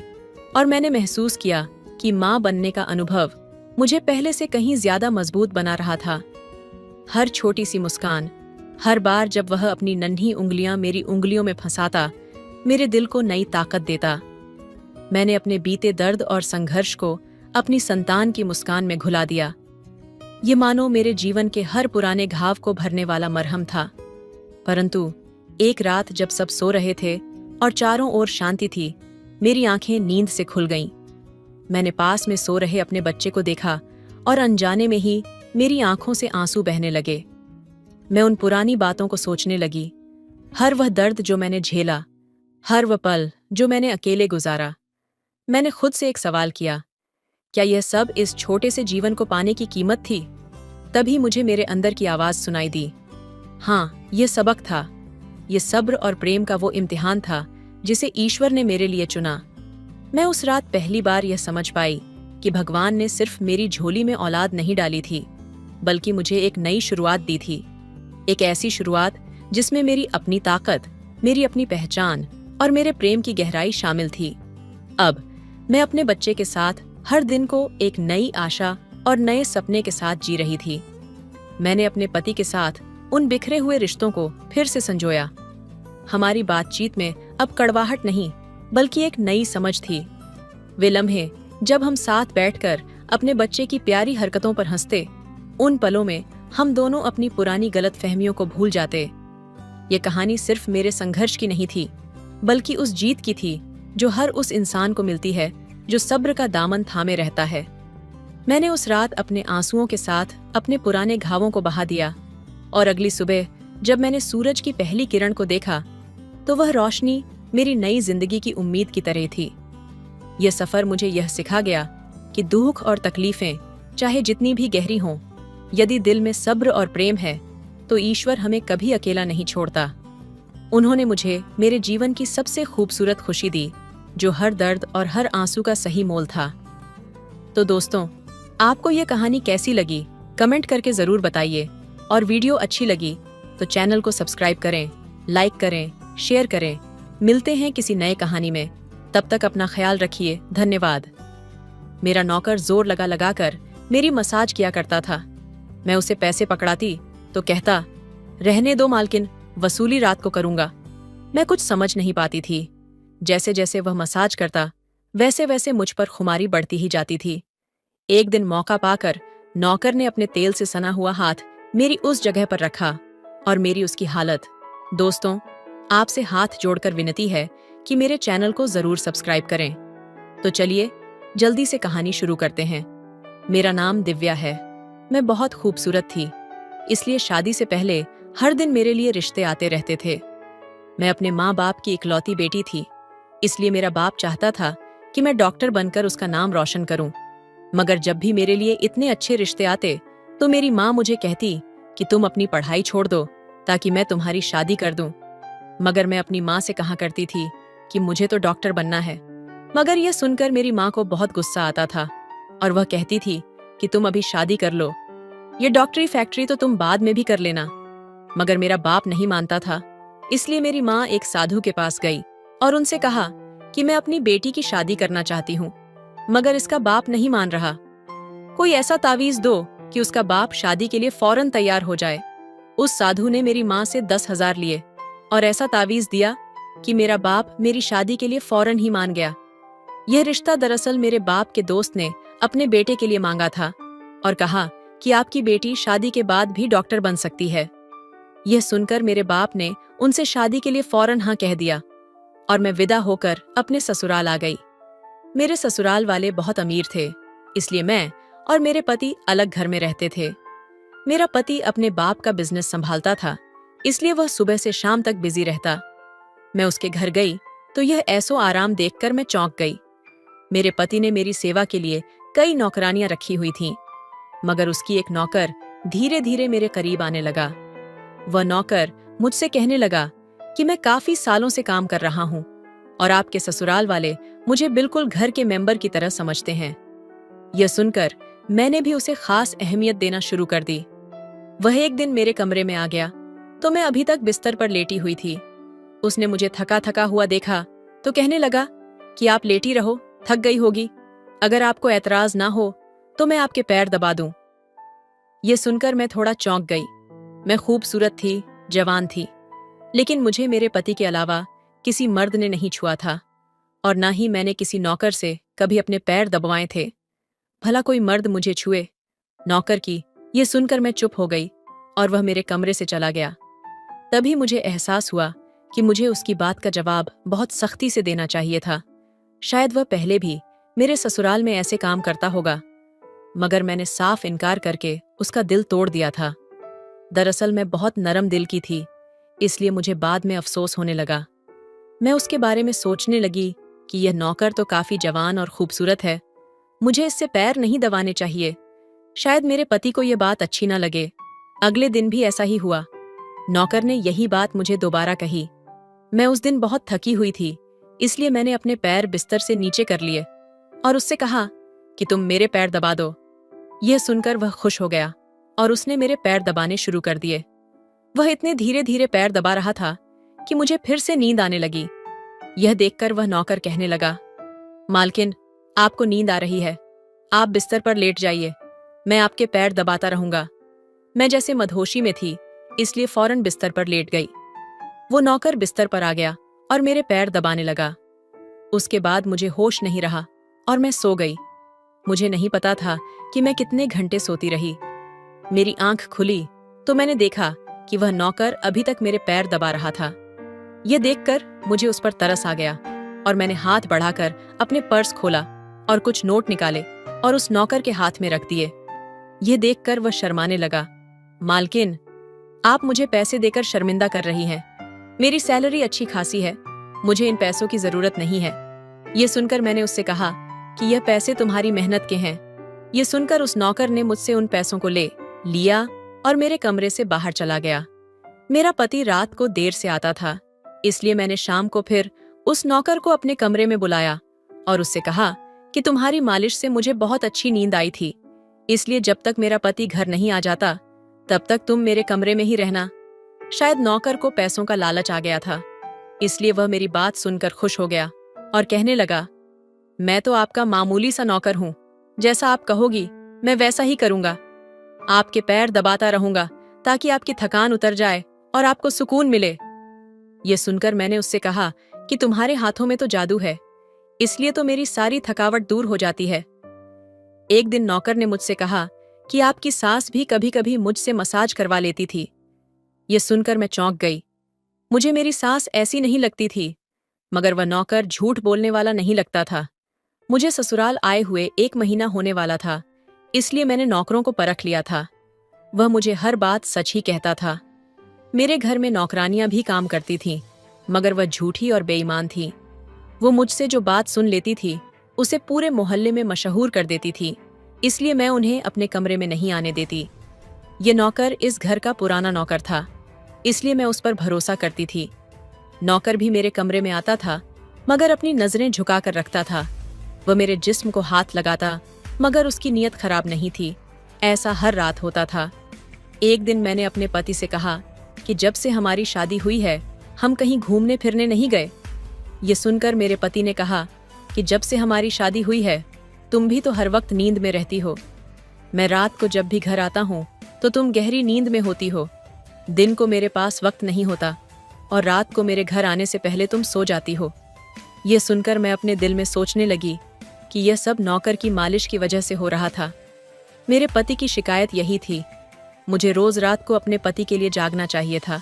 [SPEAKER 1] और मैंने महसूस किया कि माँ बनने का अनुभव मुझे पहले से कहीं ज्यादा मजबूत बना रहा था। हर छोटी सी मुस्कान, हर बार जब वह अपनी नन्ही उंगलियां मेरी उंगलियों में फंसाता, मेरे दिल को नई ताकत देता। मैंने अपने बीते दर्द और संघर्ष को अपनी संतान की मुस्कान में घुला दिया। ये मानो मेरे जीवन के हर पुराने घाव को भरने वाला मरहम था। परंतु एक रात जब सब सो रहे थे और चारों ओर शांति थी, मेरी आंखें नींद से खुल गईं। मैंने पास में सो रहे अपने बच्चे को देखा और अनजाने में ही मेरी आंखों से आंसू बहने लगे। मैं उन पुरानी बातों को सोचने लगी, हर वह दर्द जो मैंने झेला, हर वह पल जो मैंने अकेले गुजारा। मैंने खुद से एक सवाल किया, क्या यह सब इस छोटे से जीवन को पाने की कीमत थी? तभी मुझे मेरे अंदर की आवाज सुनाई दी, हाँ, यह सबक था। ये सब्र और प्रेम का वो इम्तिहान था जिसे ईश्वर ने मेरे लिए चुना। मैं उस रात पहली बार यह समझ पाई कि भगवान ने सिर्फ मेरी झोली में औलाद नहीं डाली थी, बल्कि मुझे एक नई शुरुआत दी थी। एक ऐसी शुरुआत जिसमें मेरी अपनी ताकत, मेरी अपनी पहचान और मेरे प्रेम की गहराई शामिल थी। अब मैं अपने बच्चे के साथ हर दिन को एक नई आशा और नए सपने के साथ जी रही थी। मैंने अपने पति के साथ उन बिखरे हुए रिश्तों को फिर से संजोया। हमारी बातचीत में अब कड़वाहट नहीं, बल्कि एक नई समझ थी। वे लम्हे जब हम साथ बैठकर अपने बच्चे की प्यारी हरकतों पर हंसते, उन पलों में हम दोनों अपनी पुरानी गलतफहमियों को भूल जाते। ये कहानी सिर्फ मेरे संघर्ष की नहीं थी, बल्कि उस जीत की थी जो हर उस इंसान को मिलती है जो सब्र का दामन थामे रहता है। मैंने उस रात अपने आंसुओं के साथ अपने पुराने घावों को बहा दिया, और अगली सुबह जब मैंने सूरज की पहली किरण को देखा तो वह रोशनी मेरी नई जिंदगी की उम्मीद की तरह थी। यह सफर मुझे यह सिखा गया कि दुख और तकलीफें चाहे जितनी भी गहरी हों, यदि दिल में सब्र और प्रेम है तो ईश्वर हमें कभी अकेला नहीं छोड़ता। उन्होंने मुझे मेरे जीवन की सबसे खूबसूरत खुशी दी, जो हर दर्द और हर आंसू का सही मोल था। तो दोस्तों, आपको यह कहानी कैसी लगी कमेंट करके जरूर बताइए, और वीडियो अच्छी लगी तो चैनल को सब्सक्राइब करें, लाइक करें, शेयर करें। मिलते हैं किसी नए कहानी में, तब तक अपना ख्याल रखिए। धन्यवाद। मेरा नौकर जोर लगा लगाकर मेरी मसाज किया करता था। मैं उसे पैसे पकड़ाती तो कहता, रहने दो मालकिन, वसूली रात को करूंगा। मैं कुछ समझ नहीं पाती थी। जैसे जैसे वह मसाज करता, वैसे वैसे मुझ पर खुमारी बढ़ती ही जाती थी। एक दिन मौका पाकर नौकर ने अपने तेल से सना हुआ हाथ मेरी उस जगह पर रखा, और मेरी उसकी हालत। दोस्तों, आपसे हाथ जोड़कर विनती है कि मेरे चैनल को जरूर सब्सक्राइब करें। तो चलिए जल्दी से कहानी शुरू करते हैं। मेरा नाम दिव्या है। मैं बहुत खूबसूरत थी, इसलिए शादी से पहले हर दिन मेरे लिए रिश्ते आते रहते थे। मैं अपने माँ बाप की इकलौती बेटी थी, इसलिए मेरा बाप चाहता था कि मैं डॉक्टर बनकर उसका नाम रोशन करूं। मगर जब भी मेरे लिए इतने अच्छे रिश्ते आते तो मेरी माँ मुझे कहती कि तुम अपनी पढ़ाई छोड़ दो ताकि मैं तुम्हारी शादी कर दूं। मगर मैं अपनी माँ से कहा करती थी कि मुझे तो डॉक्टर बनना है। मगर यह सुनकर मेरी माँ को बहुत गुस्सा आता था, और वह कहती थी कि तुम अभी शादी कर लो, ये डॉक्टरी फैक्ट्री तो तुम बाद में भी कर लेना। मगर मेरा बाप नहीं मानता था, इसलिए मेरी माँ एक साधु के पास गई और उनसे कहा कि मैं अपनी बेटी की शादी करना चाहती हूँ, मगर इसका बाप नहीं मान रहा। कोई ऐसा तावीज दो कि उसका बाप शादी के लिए फौरन तैयार हो जाए। उस साधु ने मेरी माँ से 10,000 लिए और ऐसा तावीज दिया कि मेरा बाप मेरी शादी के लिए फौरन ही मान गया। यह रिश्ता दरअसल मेरे बाप के दोस्त ने अपने बेटे के लिए मांगा था और कहा कि आपकी बेटी शादी के बाद भी डॉक्टर बन सकती है। यह सुनकर मेरे बाप ने उनसे शादी के लिए फौरन हाँ कह दिया, और मैं विदा होकर अपने ससुराल आ गई। मेरे ससुराल वाले बहुत अमीर थे, इसलिए मैं और मेरे पति अलग घर में रहते थे। मेरा पति अपने बाप का बिजनेस संभालता था, इसलिए वह सुबह से शाम तक बिजी रहता। मैं उसके घर गई तो यह ऐसो आराम देखकर मैं चौंक गई। मेरे पति ने मेरी सेवा के लिए कई नौकरानियां रखी हुई थीं, मगर उसकी एक नौकर धीरे धीरे मेरे करीब आने लगा। वह नौकर मुझसे कहने लगा कि मैं काफी सालों से काम कर रहा हूँ और आपके ससुराल वाले मुझे बिल्कुल घर के मेंबर की तरह समझते हैं। यह सुनकर मैंने भी उसे खास अहमियत देना शुरू कर दी। वह एक दिन मेरे कमरे में आ गया तो मैं अभी तक बिस्तर पर लेटी हुई थी। उसने मुझे थका थका हुआ देखा तो कहने लगा कि आप लेटी रहो, थक गई होगी। अगर आपको ऐतराज ना हो तो मैं आपके पैर दबा दूं। यह सुनकर मैं थोड़ा चौंक गई। मैं खूबसूरत थी, जवान थी, लेकिन मुझे मेरे पति के अलावा किसी मर्द ने नहीं छुआ था, और ना ही मैंने किसी नौकर से कभी अपने पैर दबवाए थे। भला कोई मर्द मुझे छुए? नौकर की यह सुनकर मैं चुप हो गई और वह मेरे कमरे से चला गया। तभी मुझे एहसास हुआ कि मुझे उसकी बात का जवाब बहुत सख्ती से देना चाहिए था। शायद वह पहले भी मेरे ससुराल में ऐसे काम करता होगा, मगर मैंने साफ इनकार करके उसका दिल तोड़ दिया था। दरअसल मैं बहुत नरम दिल की थी, इसलिए मुझे बाद में अफसोस होने लगा। मैं उसके बारे में सोचने लगी कि यह नौकर तो काफी जवान और खूबसूरत है, मुझे इससे पैर नहीं दबाने चाहिए। शायद मेरे पति को यह बात अच्छी ना लगे। अगले दिन भी ऐसा ही हुआ। नौकर ने यही बात मुझे दोबारा कही। मैं उस दिन बहुत थकी हुई थी, इसलिए मैंने अपने पैर बिस्तर से नीचे कर लिए और उससे कहा कि तुम मेरे पैर दबा दो। यह सुनकर वह खुश हो गया और उसने मेरे पैर दबाने शुरू कर दिए। वह इतने धीरे धीरे पैर दबा रहा था कि मुझे फिर से नींद आने लगी। यह देखकर वह नौकर कहने लगा, मालकिन, आपको नींद आ रही है, आप बिस्तर पर लेट जाइए, मैं आपके पैर दबाता रहूंगा। मैं जैसे मदहोशी में थी, इसलिए फौरन बिस्तर पर लेट गई। वो नौकर बिस्तर पर आ गया और मेरे पैर दबाने लगा। उसके बाद मुझे होश नहीं रहा और मैं सो गई। मुझे नहीं पता था कि मैं कितने घंटे सोती रही। मेरी आंख खुली तो मैंने देखा कि वह नौकर अभी तक मेरे पैर दबा रहा था। यह देखकर मुझे उस पर तरस आ गया और मैंने हाथ बढ़ाकर अपने पर्स खोला और कुछ नोट निकाले और उस नौकर के हाथ में रख दिए। यह देखकर वह शर्माने लगा। मालकिन, आप मुझे पैसे देकर शर्मिंदा कर रही हैं। मेरी सैलरी अच्छी खासी है, मुझे इन पैसों की जरूरत नहीं है। ये सुनकर मैंने उससे कहा कि यह पैसे तुम्हारी मेहनत के हैं। ये सुनकर उस नौकर ने मुझसे उन पैसों को ले लिया और मेरे कमरे से बाहर चला गया। मेरा पति रात को देर से आता था, इसलिए मैंने शाम को फिर उस नौकर को अपने कमरे में बुलाया और उससे कहा कि तुम्हारी मालिश से मुझे बहुत अच्छी नींद आई थी, इसलिए जब तक मेरा पति घर नहीं आ जाता तब तक तुम मेरे कमरे में ही रहना। शायद नौकर को पैसों का लालच आ गया था, इसलिए वह मेरी बात सुनकर खुश हो गया और कहने लगा, मैं तो आपका मामूली सा नौकर हूं, जैसा आप कहोगी मैं वैसा ही करूंगा। आपके पैर दबाता रहूंगा ताकि आपकी थकान उतर जाए और आपको सुकून मिले। ये सुनकर मैंने उससे कहा कि तुम्हारे हाथों में तो जादू है, इसलिए तो मेरी सारी थकावट दूर हो जाती है। एक दिन नौकर ने मुझसे कहा कि आपकी सास भी कभी कभी मुझसे मसाज करवा लेती थी। ये सुनकर मैं चौंक गई। मुझे मेरी सास ऐसी नहीं लगती थी, मगर वह नौकर झूठ बोलने वाला नहीं लगता था। मुझे ससुराल आए हुए 1 महीना होने वाला था, इसलिए मैंने नौकरों को परख लिया था। वह मुझे हर बात सच ही कहता था। मेरे घर में नौकरानियां भी काम करती थीं, मगर वह झूठी और बेईमान थी। वो मुझसे जो बात सुन लेती थी उसे पूरे मोहल्ले में मशहूर कर देती थी, इसलिए मैं उन्हें अपने कमरे में नहीं आने देती। ये नौकर इस घर का पुराना नौकर था, इसलिए मैं उस पर भरोसा करती थी। नौकर भी मेरे कमरे में आता था, मगर अपनी नजरें झुकाकर रखता था। वह मेरे जिस्म को हाथ लगाता, मगर उसकी नीयत खराब नहीं थी। ऐसा हर रात होता था। एक दिन मैंने अपने पति से कहा कि जब से हमारी शादी हुई है हम कहीं घूमने फिरने नहीं गए। ये सुनकर मेरे पति ने कहा कि जब से हमारी शादी हुई है तुम भी तो हर वक्त नींद में रहती हो। मैं रात को जब भी घर आता हूँ तो तुम गहरी नींद में होती हो। दिन को मेरे पास वक्त नहीं होता और रात को मेरे घर आने से पहले तुम सो जाती हो। ये सुनकर मैं अपने दिल में सोचने लगी कि यह सब नौकर की मालिश की वजह से हो रहा था। मेरे पति की शिकायत यही थी। मुझे रोज रात को अपने पति के लिए जागना चाहिए था।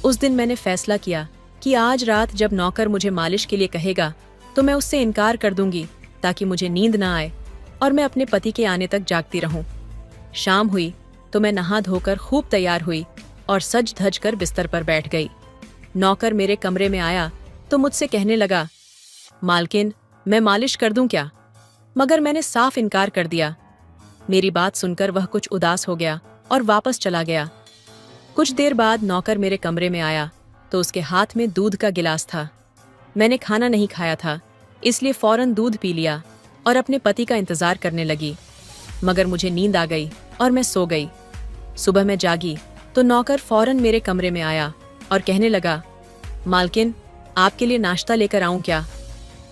[SPEAKER 1] उस दिन मैंने फैसला किया कि आज रात जब नौकर मुझे मालिश के लिए कहेगा तो मैं उससे इनकार कर दूंगी, ताकि मुझे नींद ना आए और मैं अपने पति के आने तक जागती रहूं। शाम हुई तो मैं नहा धोकर खूब तैयार हुई और सज धज कर बिस्तर पर बैठ गई। नौकर मेरे कमरे में आया तो मुझसे कहने लगा, मालकिन, मैं मालिश कर दूं क्या? मगर मैंने साफ इनकार कर दिया। मेरी बात सुनकर वह कुछ उदास हो गया और वापस चला गया। कुछ देर बाद नौकर मेरे कमरे में आया तो उसके हाथ में दूध का गिलास था। मैंने खाना नहीं खाया था, इसलिए फौरन दूध पी लिया और अपने पति का इंतजार करने लगी। मगर मुझे नींद आ गई और मैं सो गई। सुबह मैं जागी तो नौकर फौरन मेरे कमरे में आया और कहने लगा, मालकिन, आपके लिए नाश्ता लेकर आऊं क्या?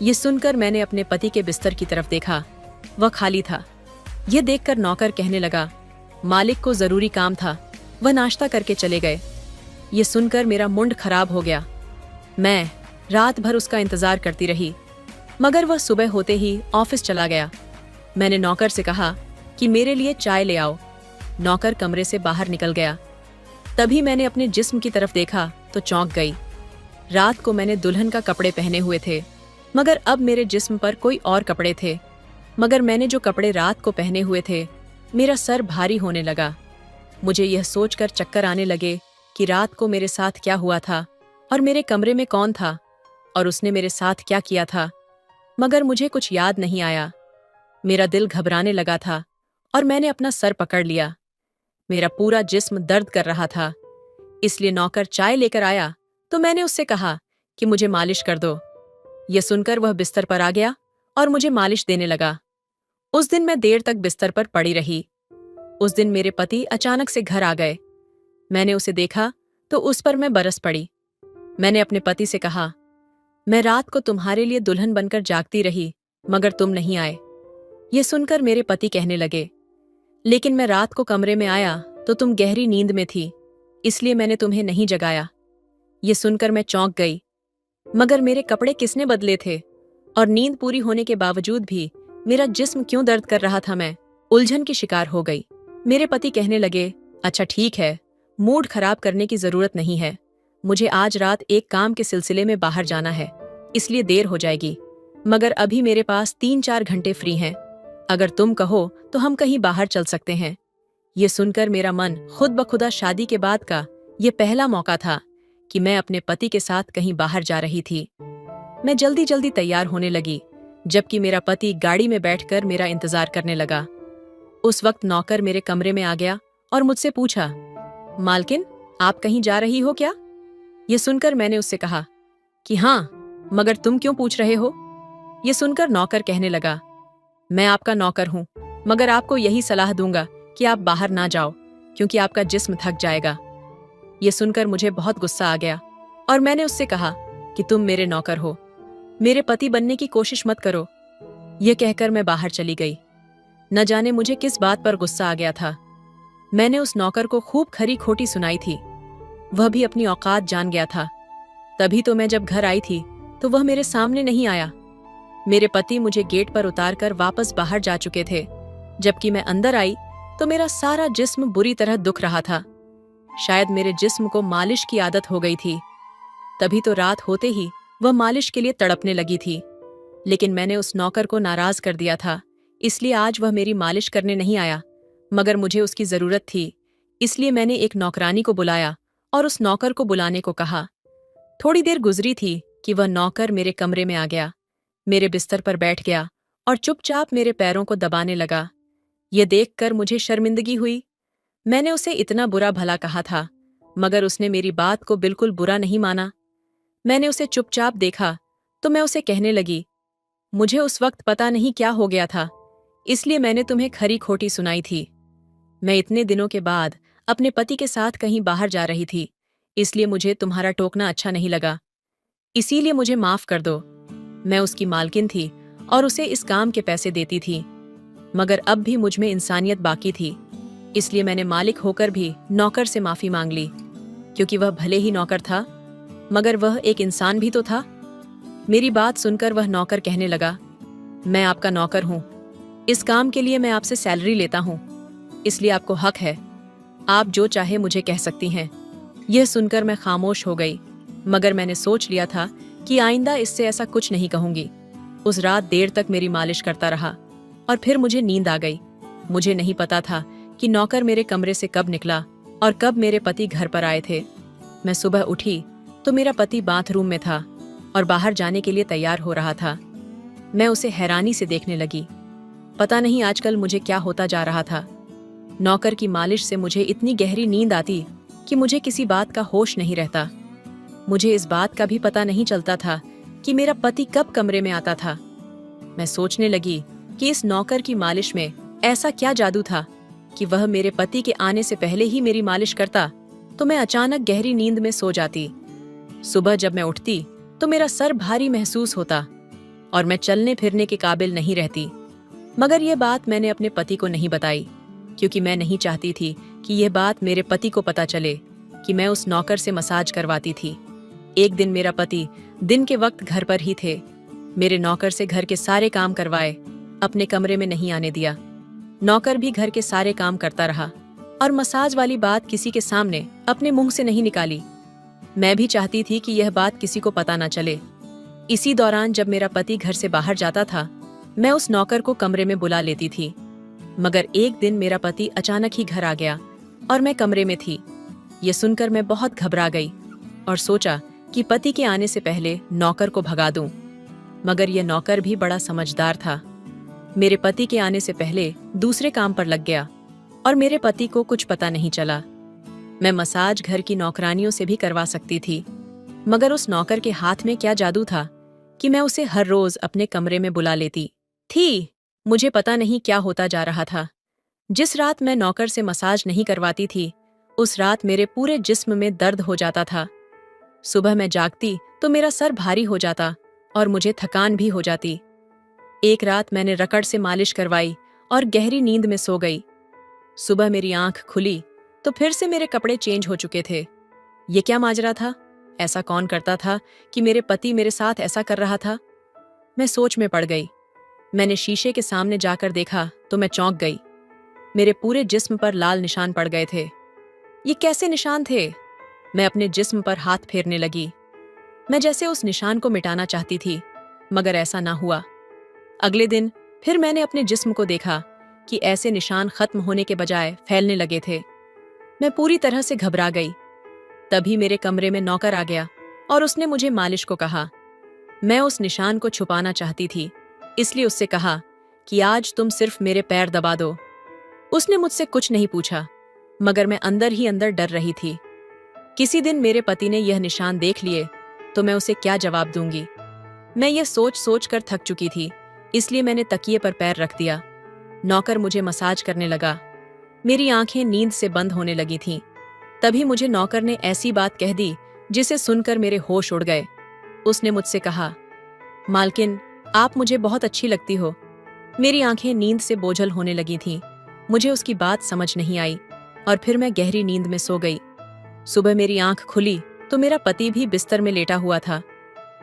[SPEAKER 1] ये सुनकर मैंने अपने पति के बिस्तर की तरफ देखा। वह खाली था। यह देखकर नौकर कहने लगा, मालिक को जरूरी काम था, वह नाश्ता करके चले गए। ये सुनकर मेरा मुंड खराब हो गया। मैं रात भर उसका इंतजार करती रही, मगर वह सुबह होते ही ऑफिस चला गया। मैंने नौकर से कहा कि मेरे लिए चाय ले आओ। नौकर कमरे से बाहर निकल गया। तभी मैंने अपने जिस्म की तरफ देखा तो चौंक गई। रात को मैंने दुल्हन का कपड़े पहने हुए थे, मगर अब मेरे जिस्म पर कोई और कपड़े थे। मगर मैंने जो कपड़े रात को पहने हुए थे, मेरा सर भारी होने लगा। मुझे यह सोचकर चक्कर आने लगे कि रात को मेरे साथ क्या हुआ था और मेरे कमरे में कौन था और उसने मेरे साथ क्या किया था। मगर मुझे कुछ याद नहीं आया। मेरा दिल घबराने लगा था और मैंने अपना सर पकड़ लिया। मेरा पूरा जिस्म दर्द कर रहा था, इसलिए नौकर चाय लेकर आया तो मैंने उससे कहा कि मुझे मालिश कर दो। यह सुनकर वह बिस्तर पर आ गया और मुझे मालिश देने लगा। उस दिन मैं देर तक बिस्तर पर पड़ी रही। उस दिन मेरे पति अचानक से घर आ गए। मैंने उसे देखा तो उस पर मैं बरस पड़ी। मैंने अपने पति से कहा, मैं रात को तुम्हारे लिए दुल्हन बनकर जागती रही, मगर तुम नहीं आए। यह सुनकर मेरे पति कहने लगे, लेकिन मैं रात को कमरे में आया तो तुम गहरी नींद में थी, इसलिए मैंने तुम्हें नहीं जगाया। यह सुनकर मैं चौंक गई। मगर मेरे कपड़े किसने बदले थे और नींद पूरी होने के बावजूद भी मेरा जिस्म क्यों दर्द कर रहा था? मैं उलझन की शिकार हो गई। मेरे पति कहने लगे, अच्छा ठीक है, मूड खराब करने की जरूरत नहीं है। मुझे आज रात एक काम के सिलसिले में बाहर जाना है, इसलिए देर हो जाएगी, मगर अभी मेरे पास 3-4 घंटे फ्री हैं। अगर तुम कहो तो हम कहीं बाहर चल सकते हैं। ये सुनकर मेरा मन खुद ब खुदा शादी के बाद का ये पहला मौका था कि मैं अपने पति के साथ कहीं बाहर जा रही थी। मैं जल्दी जल्दी तैयार होने लगी, जबकि मेरा पति गाड़ी में बैठकर मेरा इंतजार करने लगा। उस वक्त नौकर मेरे कमरे में आ गया और मुझसे पूछा, मालकिन, आप कहीं जा रही हो क्या? यह सुनकर मैंने उससे कहा कि हाँ, मगर तुम क्यों पूछ रहे हो? यह सुनकर नौकर कहने लगा, मैं आपका नौकर हूं, मगर आपको यही सलाह दूंगा कि आप बाहर ना जाओ, क्योंकि आपका जिस्म थक जाएगा। यह सुनकर मुझे बहुत गुस्सा आ गया और मैंने उससे कहा कि तुम मेरे नौकर हो, मेरे पति बनने की कोशिश मत करो। यह कहकर मैं बाहर चली गई। न जाने मुझे किस बात पर गुस्सा आ गया था। मैंने उस नौकर को खूब खरी खोटी सुनाई थी। वह भी अपनी औकात जान गया था। तभी तो मैं जब घर आई थी तो वह मेरे सामने नहीं आया। मेरे पति मुझे गेट पर उतारकर वापस बाहर जा चुके थे। जबकि मैं अंदर आई तो मेरा सारा जिस्म बुरी तरह दुख रहा था। शायद मेरे जिस्म को मालिश की आदत हो गई थी। तभी तो रात होते ही वह मालिश के लिए तड़पने लगी थी। लेकिन मैंने उस नौकर को नाराज कर दिया था, इसलिए आज वह मेरी मालिश करने नहीं आया, मगर मुझे उसकी जरूरत थी। इसलिए मैंने एक नौकरानी को बुलाया और उस नौकर को बुलाने को कहा। थोड़ी देर गुजरी थी कि वह नौकर मेरे कमरे में आ गया, मेरे बिस्तर पर बैठ गया और चुपचाप मेरे पैरों को दबाने लगा। यह देखकर मुझे शर्मिंदगी हुई। मैंने उसे इतना बुरा भला कहा था, मगर उसने मेरी बात को बिल्कुल बुरा नहीं माना। मैंने उसे चुपचाप देखा तो मैं उसे कहने लगी, मुझे उस वक्त पता नहीं क्या हो गया था, इसलिए मैंने तुम्हें खरी खोटी सुनाई थी। मैं इतने दिनों के बाद अपने पति के साथ कहीं बाहर जा रही थी, इसलिए मुझे तुम्हारा टोकना अच्छा नहीं लगा, इसीलिए मुझे माफ कर दो। मैं उसकी मालकिन थी और उसे इस काम के पैसे देती थी, मगर अब भी मुझ में इंसानियत बाकी थी, इसलिए मैंने मालिक होकर भी नौकर से माफी मांग ली, क्योंकि वह भले ही नौकर था, मगर वह एक इंसान भी तो था। मेरी बात सुनकर वह नौकर कहने लगा, मैं आपका नौकर हूं, इस काम के लिए मैं आपसे सैलरी लेता हूं, इसलिए आपको हक है, आप जो चाहे मुझे कह सकती हैं। यह सुनकर मैं खामोश हो गई, मगर मैंने सोच लिया था कि आइंदा इससे ऐसा कुछ नहीं कहूंगी। उस रात देर तक मेरी मालिश करता रहा और फिर मुझे नींद आ गई। मुझे नहीं पता था कि नौकर मेरे कमरे से कब निकला और कब मेरे पति घर पर आए थे। मैं सुबह उठी तो मेरा पति बाथरूम में था और बाहर जाने के लिए तैयार हो रहा था। मैं उसे हैरानी से देखने लगी। पता नहीं आजकल मुझे क्या होता जा रहा था। नौकर की मालिश से मुझे इतनी गहरी नींद आती कि मुझे किसी बात का होश नहीं रहता। मुझे इस बात का भी पता नहीं चलता था कि मेरा पति कब कमरे में आता था। मैं सोचने लगी कि इस नौकर की मालिश में ऐसा क्या जादू था कि वह मेरे पति के आने से पहले ही मेरी मालिश करता तो मैं अचानक गहरी नींद में सो जाती। सुबह जब मैं उठती तो मेरा सर भारी महसूस होता और मैं चलने फिरने के काबिल नहीं रहती। मगर यह बात मैंने अपने पति को नहीं बताई, क्योंकि मैं नहीं चाहती थी कि यह बात मेरे पति को पता चले कि मैं उस नौकर से मसाज करवाती थी। एक दिन मेरा पति दिन के वक्त घर पर ही थे। मेरे नौकर से घर के सारे काम करवाए, अपने कमरे में नहीं आने दिया। नौकर भी घर के सारे काम करता रहा और मसाज वाली बात किसी के सामने अपने मुंह से नहीं निकाली। मैं भी चाहती थी कि यह बात किसी को पता न चले। इसी दौरान जब मेरा पति घर से बाहर जाता था, मैं उस नौकर को कमरे में बुला लेती थी। मगर एक दिन मेरा पति अचानक ही घर आ गया और मैं कमरे में थी। यह सुनकर मैं बहुत घबरा गई और सोचा कि पति के आने से पहले नौकर को भगा दूं। मगर यह नौकर भी बड़ा समझदार था। मेरे पति के आने से पहले दूसरे काम पर लग गया और मेरे पति को कुछ पता नहीं चला। मैं मसाज घर की नौकरानियों से भी करवा सकती थी, मगर उस नौकर के हाथ में क्या जादू था कि मैं उसे हर रोज अपने कमरे में बुला लेती थी। मुझे पता नहीं क्या होता जा रहा था। जिस रात मैं नौकर से मसाज नहीं करवाती थी, उस रात मेरे पूरे जिस्म में दर्द हो जाता था। सुबह मैं जागती तो मेरा सर भारी हो जाता और मुझे थकान भी हो जाती। एक रात मैंने रकड़ से मालिश करवाई और गहरी नींद में सो गई। सुबह मेरी आंख खुली तो फिर से मेरे कपड़े चेंज हो चुके थे। ये क्या माजरा था? ऐसा कौन करता था कि मेरे पति मेरे साथ ऐसा कर रहा था? मैं सोच में पड़ गई। मैंने शीशे के सामने जाकर देखा तो मैं चौंक गई। मेरे पूरे जिस्म पर लाल निशान पड़ गए थे। ये कैसे निशान थे? मैं अपने जिस्म पर हाथ फेरने लगी। मैं जैसे उस निशान को मिटाना चाहती थी, मगर ऐसा ना हुआ। अगले दिन फिर मैंने अपने जिस्म को देखा कि ऐसे निशान खत्म होने के बजाय फैलने लगे थे। मैं पूरी तरह से घबरा गई। तभी मेरे कमरे में नौकर आ गया और उसने मुझे मालिश को कहा। मैं उस निशान को छुपाना चाहती थी, इसलिए उससे कहा कि आज तुम सिर्फ मेरे पैर दबा दो। उसने मुझसे कुछ नहीं पूछा, मगर मैं अंदर ही अंदर डर रही थी। किसी दिन मेरे पति ने यह निशान देख लिए तो मैं उसे क्या जवाब दूंगी। मैं यह सोच सोच कर थक चुकी थी, इसलिए मैंने तकिए पर पैर रख दिया। नौकर मुझे मसाज करने लगा। मेरी आंखें नींद से बंद होने लगी थीं। तभी मुझे नौकर ने ऐसी बात कह दी जिसे सुनकर मेरे होश उड़ गए। उसने मुझसे कहा, मालकिन, आप मुझे बहुत अच्छी लगती हो। मेरी आंखें नींद से बोझल होने लगी थीं। मुझे उसकी बात समझ नहीं आई और फिर मैं गहरी नींद में सो गई। सुबह मेरी आंख खुली तो मेरा पति भी बिस्तर में लेटा हुआ था।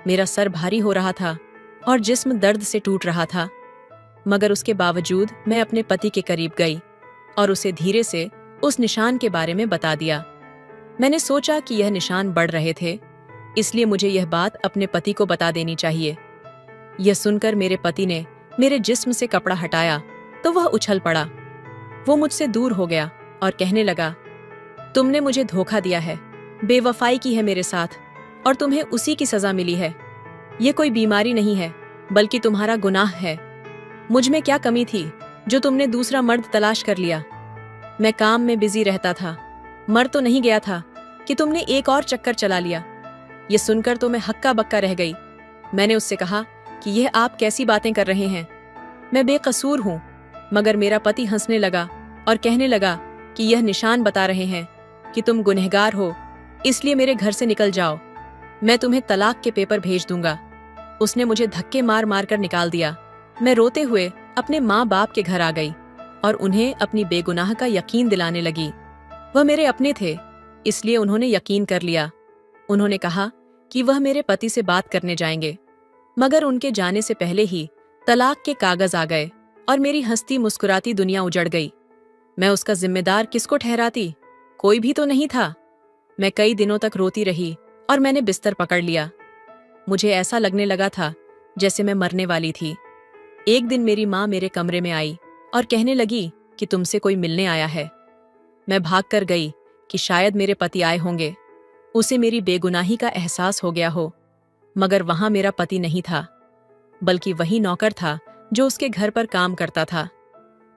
[SPEAKER 1] मेरा सर भारी हो रहा था और जिस्म दर्द से टूट रहा था, मगर उसके बावजूद मैं अपने पति के करीब गई और उसे धीरे से उस निशान के बारे में बता दिया। मैंने सोचा कि यह निशान बढ़ रहे थे, इसलिए मुझे यह बात अपने पति को बता देनी चाहिए। यह सुनकर मेरे पति ने मेरे जिस्म से कपड़ा हटाया तो वह उछल पड़ा। वो मुझसे दूर हो गया और कहने लगा, तुमने मुझे धोखा दिया है, बेवफाई की है मेरे साथ, और तुम्हें उसी की सजा मिली है। ये कोई बीमारी नहीं है, बल्कि तुम्हारा गुनाह है। मुझ में क्या कमी थी जो तुमने दूसरा मर्द तलाश कर लिया? मैं काम में बिजी रहता था, मर तो नहीं गया था कि तुमने एक और चक्कर चला लिया। ये सुनकर तो मैं हक्का बक्का रह गई। मैंने उससे कहा कि यह आप कैसी बातें कर रहे हैं, मैं बेकसूर हूं। मगर मेरा पति हंसने लगा और कहने लगा कि यह निशान बता रहे हैं कि तुम गुनहगार हो, इसलिए मेरे घर से निकल जाओ, मैं तुम्हें तलाक के पेपर भेज दूंगा। उसने मुझे धक्के मार मार कर निकाल दिया। मैं रोते हुए अपने माँ बाप के घर आ गई और उन्हें अपनी बेगुनाह का यकीन दिलाने लगी। वह मेरे अपने थे, इसलिए उन्होंने यकीन कर लिया। उन्होंने कहा कि वह मेरे पति से बात करने जाएंगे, मगर उनके जाने से पहले ही तलाक के कागज आ गए और मेरी हंसती मुस्कुराती दुनिया उजड़ गई। मैं उसका जिम्मेदार किसको ठहराती? कोई भी तो नहीं था। मैं कई दिनों तक रोती रही और मैंने बिस्तर पकड़ लिया। मुझे ऐसा लगने लगा था जैसे मैं मरने वाली थी। एक दिन मेरी माँ मेरे कमरे में आई और कहने लगी कि तुमसे कोई मिलने आया है। मैं भाग कर गई कि शायद मेरे पति आए होंगे, उसे मेरी बेगुनाही का एहसास हो गया हो। मगर वहां मेरा पति नहीं था, बल्कि वही नौकर था जो उसके घर पर काम करता था।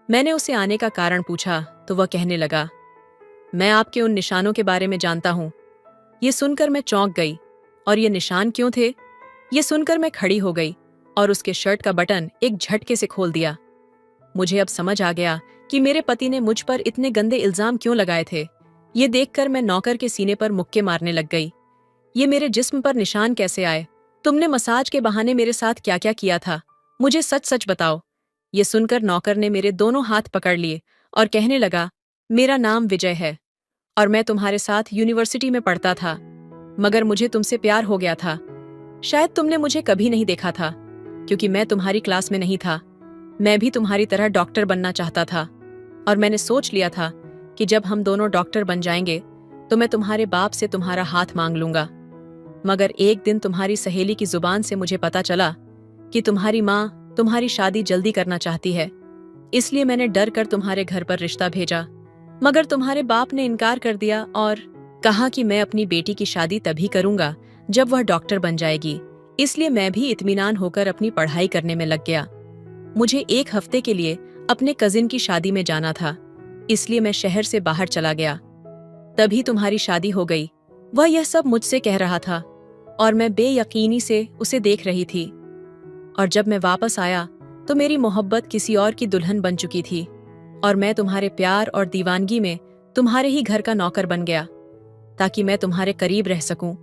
[SPEAKER 1] मैंने उसे आने का कारण पूछा तो वह कहने लगा, मैं आपके उन निशानों के बारे में जानता हूं। ये सुनकर मैं चौंक गई। और ये निशान क्यों थे? ये सुनकर मैं खड़ी हो गई और उसके शर्ट का बटन एक झटके से खोल दिया। मुझे अब समझ आ गया कि मेरे पति ने मुझ पर इतने गंदे इल्जाम क्यों लगाए थे। ये देखकर मैं नौकर के सीने पर मुक्के मारने लग गई। ये मेरे जिस्म पर निशान कैसे आए? तुमने मसाज के बहाने मेरे साथ क्या क्या किया था? मुझे सच सच बताओ। ये सुनकर नौकर ने मेरे दोनों हाथ पकड़ लिए और कहने लगा, मेरा नाम विजय है और मैं तुम्हारे साथ यूनिवर्सिटी में पढ़ता था, मगर मुझे तुमसे प्यार हो गया था। शायद तुमने मुझे कभी नहीं देखा था, क्योंकि मैं तुम्हारी क्लास में नहीं था। मैं भी तुम्हारी तरह डॉक्टर बनना चाहता था और मैंने सोच लिया था कि जब हम दोनों डॉक्टर बन जाएंगे तो मैं तुम्हारे बाप से तुम्हारा हाथ मांग लूंगा। मगर एक दिन तुम्हारी सहेली की जुबान से मुझे पता चला कि तुम्हारी माँ तुम्हारी शादी जल्दी करना चाहती है, इसलिए मैंने डर कर तुम्हारे घर पर रिश्ता भेजा। मगर तुम्हारे बाप ने इनकार कर दिया और कहा कि मैं अपनी बेटी की शादी तभी करूंगा जब वह डॉक्टर बन जाएगी। इसलिए मैं भी इत्मीनान होकर अपनी पढ़ाई करने में लग गया। मुझे एक हफ्ते के लिए अपने कजिन की शादी में जाना था, इसलिए मैं शहर से बाहर चला गया। तभी तुम्हारी शादी हो गई। वह यह सब मुझसे कह रहा था। और मैं बेयकीनी से उसे देख रही थी। और जब मैं वापस आया तो मेरी मोहब्बत किसी और की दुल्हन बन चुकी थी और मैं तुम्हारे प्यार और दीवानगी में तुम्हारे ही घर का नौकर बन गया ताकि मैं तुम्हारे करीब रह सकूं।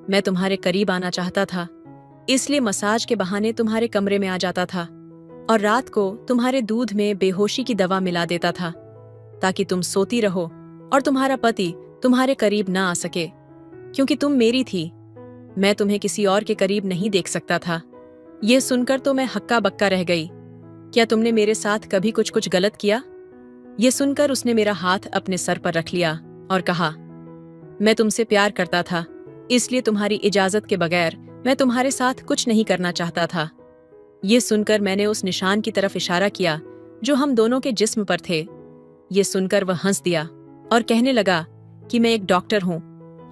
[SPEAKER 1] मैं तुम्हारे करीब आना चाहता था, इसलिए मसाज के बहाने तुम्हारे कमरे में आ जाता था और रात को तुम्हारे दूध में बेहोशी की दवा मिला देता था ताकि तुम सोती रहो और तुम्हारा पति तुम्हारे करीब ना आ सके, क्योंकि तुम मेरी थी। मैं तुम्हें किसी और के करीब नहीं देख सकता था। यह सुनकर तो मैं हक्का बक्का रह गई। क्या तुमने मेरे साथ कभी कुछ गलत किया? यह सुनकर उसने मेरा हाथ अपने सर पर रख लिया और कहा, मैं तुमसे प्यार करता था, इसलिए तुम्हारी इजाजत के बगैर मैं तुम्हारे साथ कुछ नहीं करना चाहता था। ये सुनकर मैंने उस निशान की तरफ इशारा किया जो हम दोनों के जिस्म पर थे। ये सुनकर वह हंस दिया और कहने लगा कि मैं एक डॉक्टर हूं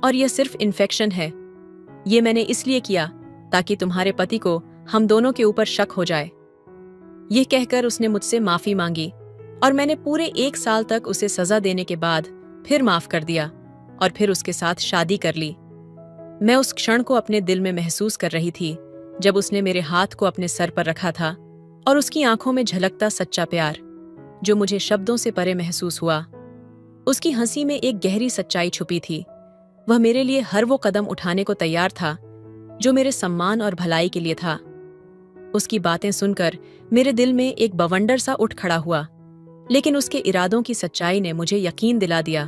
[SPEAKER 1] और यह सिर्फ इन्फेक्शन है। ये मैंने इसलिए किया ताकि तुम्हारे पति को हम दोनों के ऊपर शक हो जाए। यह कहकर उसने मुझसे माफी मांगी और मैंने पूरे 1 साल तक उसे सजा देने के बाद फिर माफ कर दिया और फिर उसके साथ शादी कर ली। मैं उस क्षण को अपने दिल में महसूस कर रही थी जब उसने मेरे हाथ को अपने सर पर रखा था और उसकी आंखों में झलकता सच्चा प्यार जो मुझे शब्दों से परे महसूस हुआ। उसकी हंसी में एक गहरी सच्चाई छुपी थी। वह मेरे लिए हर वो कदम उठाने को तैयार था जो मेरे सम्मान और भलाई के लिए था। उसकी बातें सुनकर मेरे दिल में एक बवंडर सा उठ खड़ा हुआ, लेकिन उसके इरादों की सच्चाई ने मुझे यकीन दिला दिया।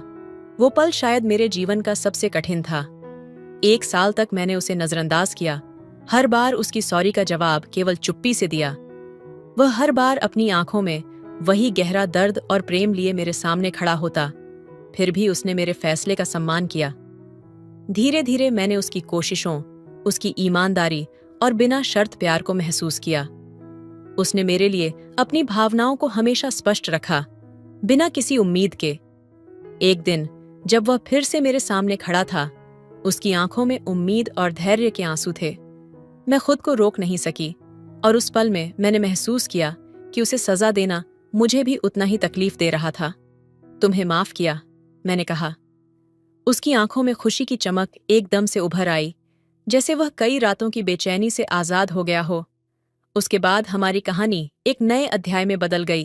[SPEAKER 1] वो पल शायद मेरे जीवन का सबसे कठिन था। 1 साल तक मैंने उसे नजरअंदाज किया। हर बार उसकी सॉरी का जवाब केवल चुप्पी से दिया। वह हर बार अपनी आंखों में वही गहरा दर्द और प्रेम लिए मेरे सामने खड़ा होता, फिर भी उसने मेरे फैसले का सम्मान किया। धीरे धीरे मैंने उसकी कोशिशों, उसकी ईमानदारी और बिना शर्त प्यार को महसूस किया। उसने मेरे लिए अपनी भावनाओं को हमेशा स्पष्ट रखा, बिना किसी उम्मीद के। एक दिन जब वह फिर से मेरे सामने खड़ा था, उसकी आंखों में उम्मीद और धैर्य के आंसू थे। मैं खुद को रोक नहीं सकी और उस पल में मैंने महसूस किया कि उसे सजा देना मुझे भी उतना ही तकलीफ दे रहा था। तुम्हें माफ किया, मैंने कहा। उसकी आंखों में खुशी की चमक एकदम से उभर आई, जैसे वह कई रातों की बेचैनी से आजाद हो गया हो। उसके बाद हमारी कहानी एक नए अध्याय में बदल गई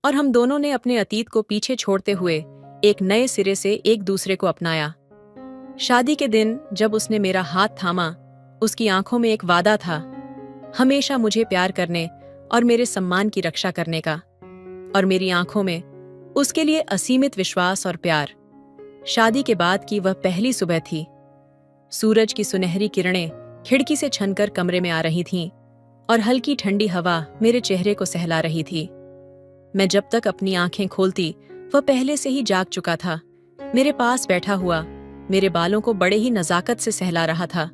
[SPEAKER 1] और हम दोनों ने अपने अतीत को पीछे छोड़ते हुए एक नए सिरे से एक दूसरे को अपनाया। शादी के दिन जब उसने मेरा हाथ थामा, उसकी आंखों में एक वादा था, हमेशा मुझे प्यार करने और मेरे सम्मान की रक्षा करने का, और मेरी आंखों में उसके लिए असीमित विश्वास और प्यार। शादी के बाद की वह पहली सुबह थी। सूरज की सुनहरी किरणें खिड़की से छनकर कमरे में आ रही थीं और हल्की ठंडी हवा मेरे चेहरे को सहला रही थी। मैं जब तक अपनी आंखें खोलती, वह पहले से ही जाग चुका था। मेरे पास बैठा हुआ मेरे बालों को बड़े ही नजाकत से सहला रहा था।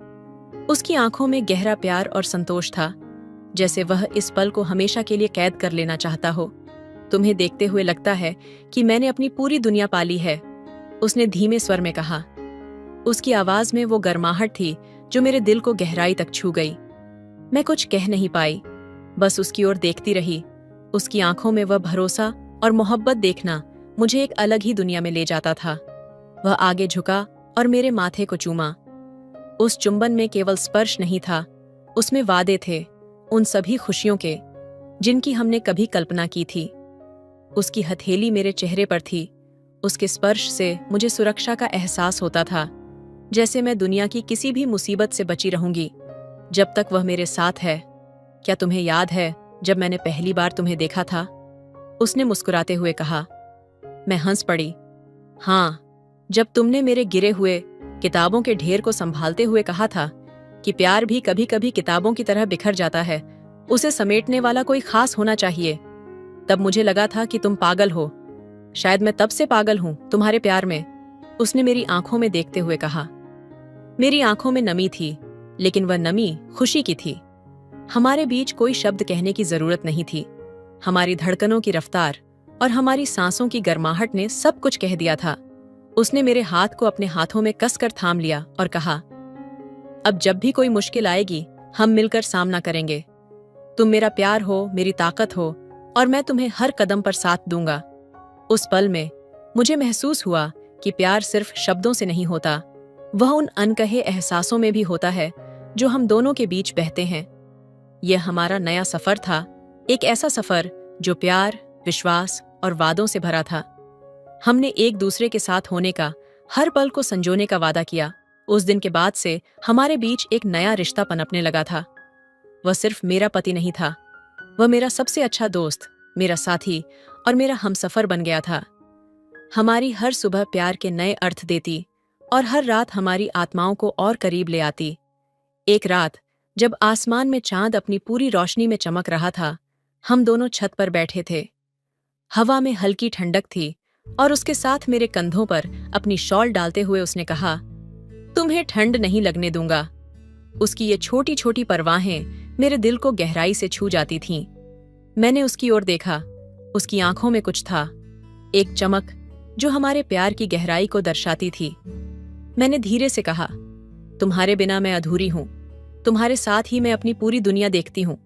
[SPEAKER 1] उसकी आंखों में गहरा प्यार और संतोष था, जैसे वह इस पल को हमेशा के लिए कैद कर लेना चाहता हो। तुम्हें देखते हुए लगता है कि मैंने अपनी पूरी दुनिया पाली है, उसने धीमे स्वर में कहा। उसकी आवाज में वो गर्माहट थी जो मेरे दिल को गहराई तक छू गई। मैं कुछ कह नहीं पाई, बस उसकी ओर देखती रही। उसकी आंखों में वह भरोसा और मोहब्बत देखना मुझे एक अलग ही दुनिया में ले जाता था। वह आगे झुका और मेरे माथे को चूमा। उस चुंबन में केवल स्पर्श नहीं था, उसमें वादे थे, उन सभी खुशियों के जिनकी हमने कभी कल्पना की थी। उसकी हथेली मेरे चेहरे पर थी। उसके स्पर्श से मुझे सुरक्षा का एहसास होता था, जैसे मैं दुनिया की किसी भी मुसीबत से बची रहूंगी जब तक वह मेरे साथ है। क्या तुम्हें याद है जब मैंने पहली बार तुम्हें देखा था? उसने मुस्कुराते हुए कहा। मैं हंस पड़ी। हाँ, जब तुमने मेरे गिरे हुए किताबों के ढेर को संभालते हुए कहा था कि प्यार भी कभी कभी किताबों की तरह बिखर जाता है, उसे समेटने वाला कोई खास होना चाहिए। तब मुझे लगा था कि तुम पागल हो। शायद मैं तब से पागल हूं तुम्हारे प्यार में, उसने मेरी आंखों में देखते हुए कहा। मेरी आंखों में नमी थी, लेकिन वह नमी खुशी की थी। हमारे बीच कोई शब्द कहने की जरूरत नहीं थी। हमारी धड़कनों की रफ्तार और हमारी सांसों की गर्माहट ने सब कुछ कह दिया था। उसने मेरे हाथ को अपने हाथों में कसकर थाम लिया और कहा, अब जब भी कोई मुश्किल आएगी, हम मिलकर सामना करेंगे। तुम मेरा प्यार हो, मेरी ताकत हो, और मैं तुम्हें हर कदम पर साथ दूंगा। उस पल में मुझे महसूस हुआ कि प्यार सिर्फ शब्दों से नहीं होता, वह उन अनकहे एहसासों में भी होता है जो हम दोनों के बीच बहते हैं। यह हमारा नया सफर था, एक ऐसा सफर जो प्यार, विश्वास और वादों से भरा था। हमने एक दूसरे के साथ होने का, हर पल को संजोने का वादा किया। उस दिन के बाद से हमारे बीच एक नया रिश्ता पनपने लगा था। वह सिर्फ मेरा पति नहीं था, वह मेरा सबसे अच्छा दोस्त, मेरा साथी और मेरा हमसफर बन गया था। हमारी हर सुबह प्यार के नए अर्थ देती और हर रात हमारी आत्माओं को और करीब ले आती। एक रात जब आसमान में चांद अपनी पूरी रोशनी में चमक रहा था, हम दोनों छत पर बैठे थे। हवा में हल्की ठंडक थी और उसके साथ मेरे कंधों पर अपनी शॉल डालते हुए उसने कहा, तुम्हें ठंड नहीं लगने दूंगा। उसकी ये छोटी छोटी परवाहें मेरे दिल को गहराई से छू जाती थीं। मैंने उसकी ओर देखा, उसकी आंखों में कुछ था, एक चमक जो हमारे प्यार की गहराई को दर्शाती थी। मैंने धीरे से कहा, तुम्हारे बिना मैं अधूरी हूं, तुम्हारे साथ ही मैं अपनी पूरी दुनिया देखती हूं।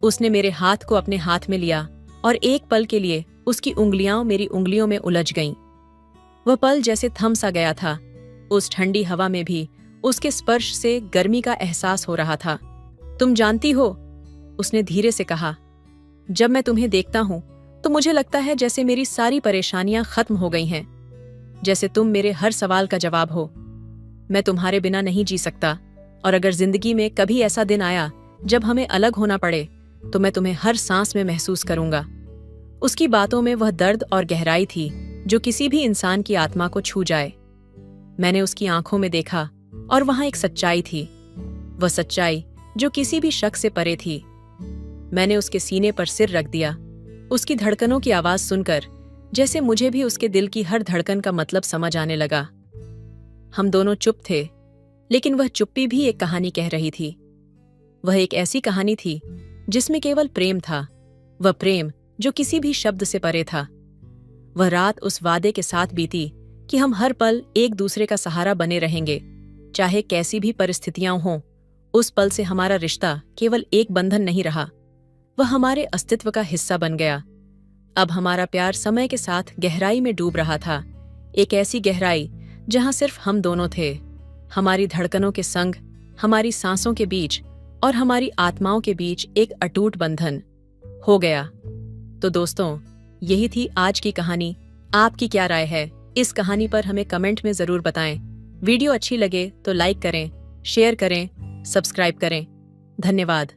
[SPEAKER 1] उसने मेरे हाथ को अपने हाथ में लिया और एक पल के लिए उसकी उंगलियां मेरी उंगलियों में उलझ गईं। वह पल जैसे थम सा गया था। उस ठंडी हवा में भी उसके स्पर्श से गर्मी का एहसास हो रहा था। तुम जानती हो, उसने धीरे से कहा, जब मैं तुम्हें देखता हूं तो मुझे लगता है जैसे मेरी सारी परेशानियां खत्म हो गई हैं, जैसे तुम मेरे हर सवाल का जवाब हो। मैं तुम्हारे बिना नहीं जी सकता और अगर जिंदगी में कभी ऐसा दिन आया जब हमें अलग होना पड़े तो मैं तुम्हें हर सांस में महसूस करूंगा। उसकी बातों में वह दर्द और गहराई थी जो किसी भी इंसान की आत्मा को छू जाए। मैंने उसकी आंखों में देखा और वहां एक सच्चाई थी, वह सच्चाई जो किसी भी शक से परे थी। मैंने उसके सीने पर सिर रख दिया, उसकी धड़कनों की आवाज सुनकर जैसे मुझे भी उसके दिल की हर धड़कन का मतलब समझ आने लगा। हम दोनों चुप थे, लेकिन वह चुप्पी भी एक कहानी कह रही थी। वह एक ऐसी कहानी थी जिसमें केवल प्रेम था, वह प्रेम जो किसी भी शब्द से परे था। वह रात उस वादे के साथ बीती कि हम हर पल एक दूसरे का सहारा बने रहेंगे, चाहे कैसी भी परिस्थितियां हों। उस पल से हमारा रिश्ता केवल एक बंधन नहीं रहा, वह हमारे अस्तित्व का हिस्सा बन गया। अब हमारा प्यार समय के साथ गहराई में डूब रहा था, एक ऐसी गहराई जहां सिर्फ हम दोनों थे, हमारी धड़कनों के संग, हमारी सांसों के बीच और हमारी आत्माओं के बीच एक अटूट बंधन हो गया। तो दोस्तों, यही थी आज की कहानी। आपकी क्या राय है इस कहानी पर हमें कमेंट में जरूर बताएं। वीडियो अच्छी लगे तो लाइक करें, शेयर करें, सब्सक्राइब करें। धन्यवाद।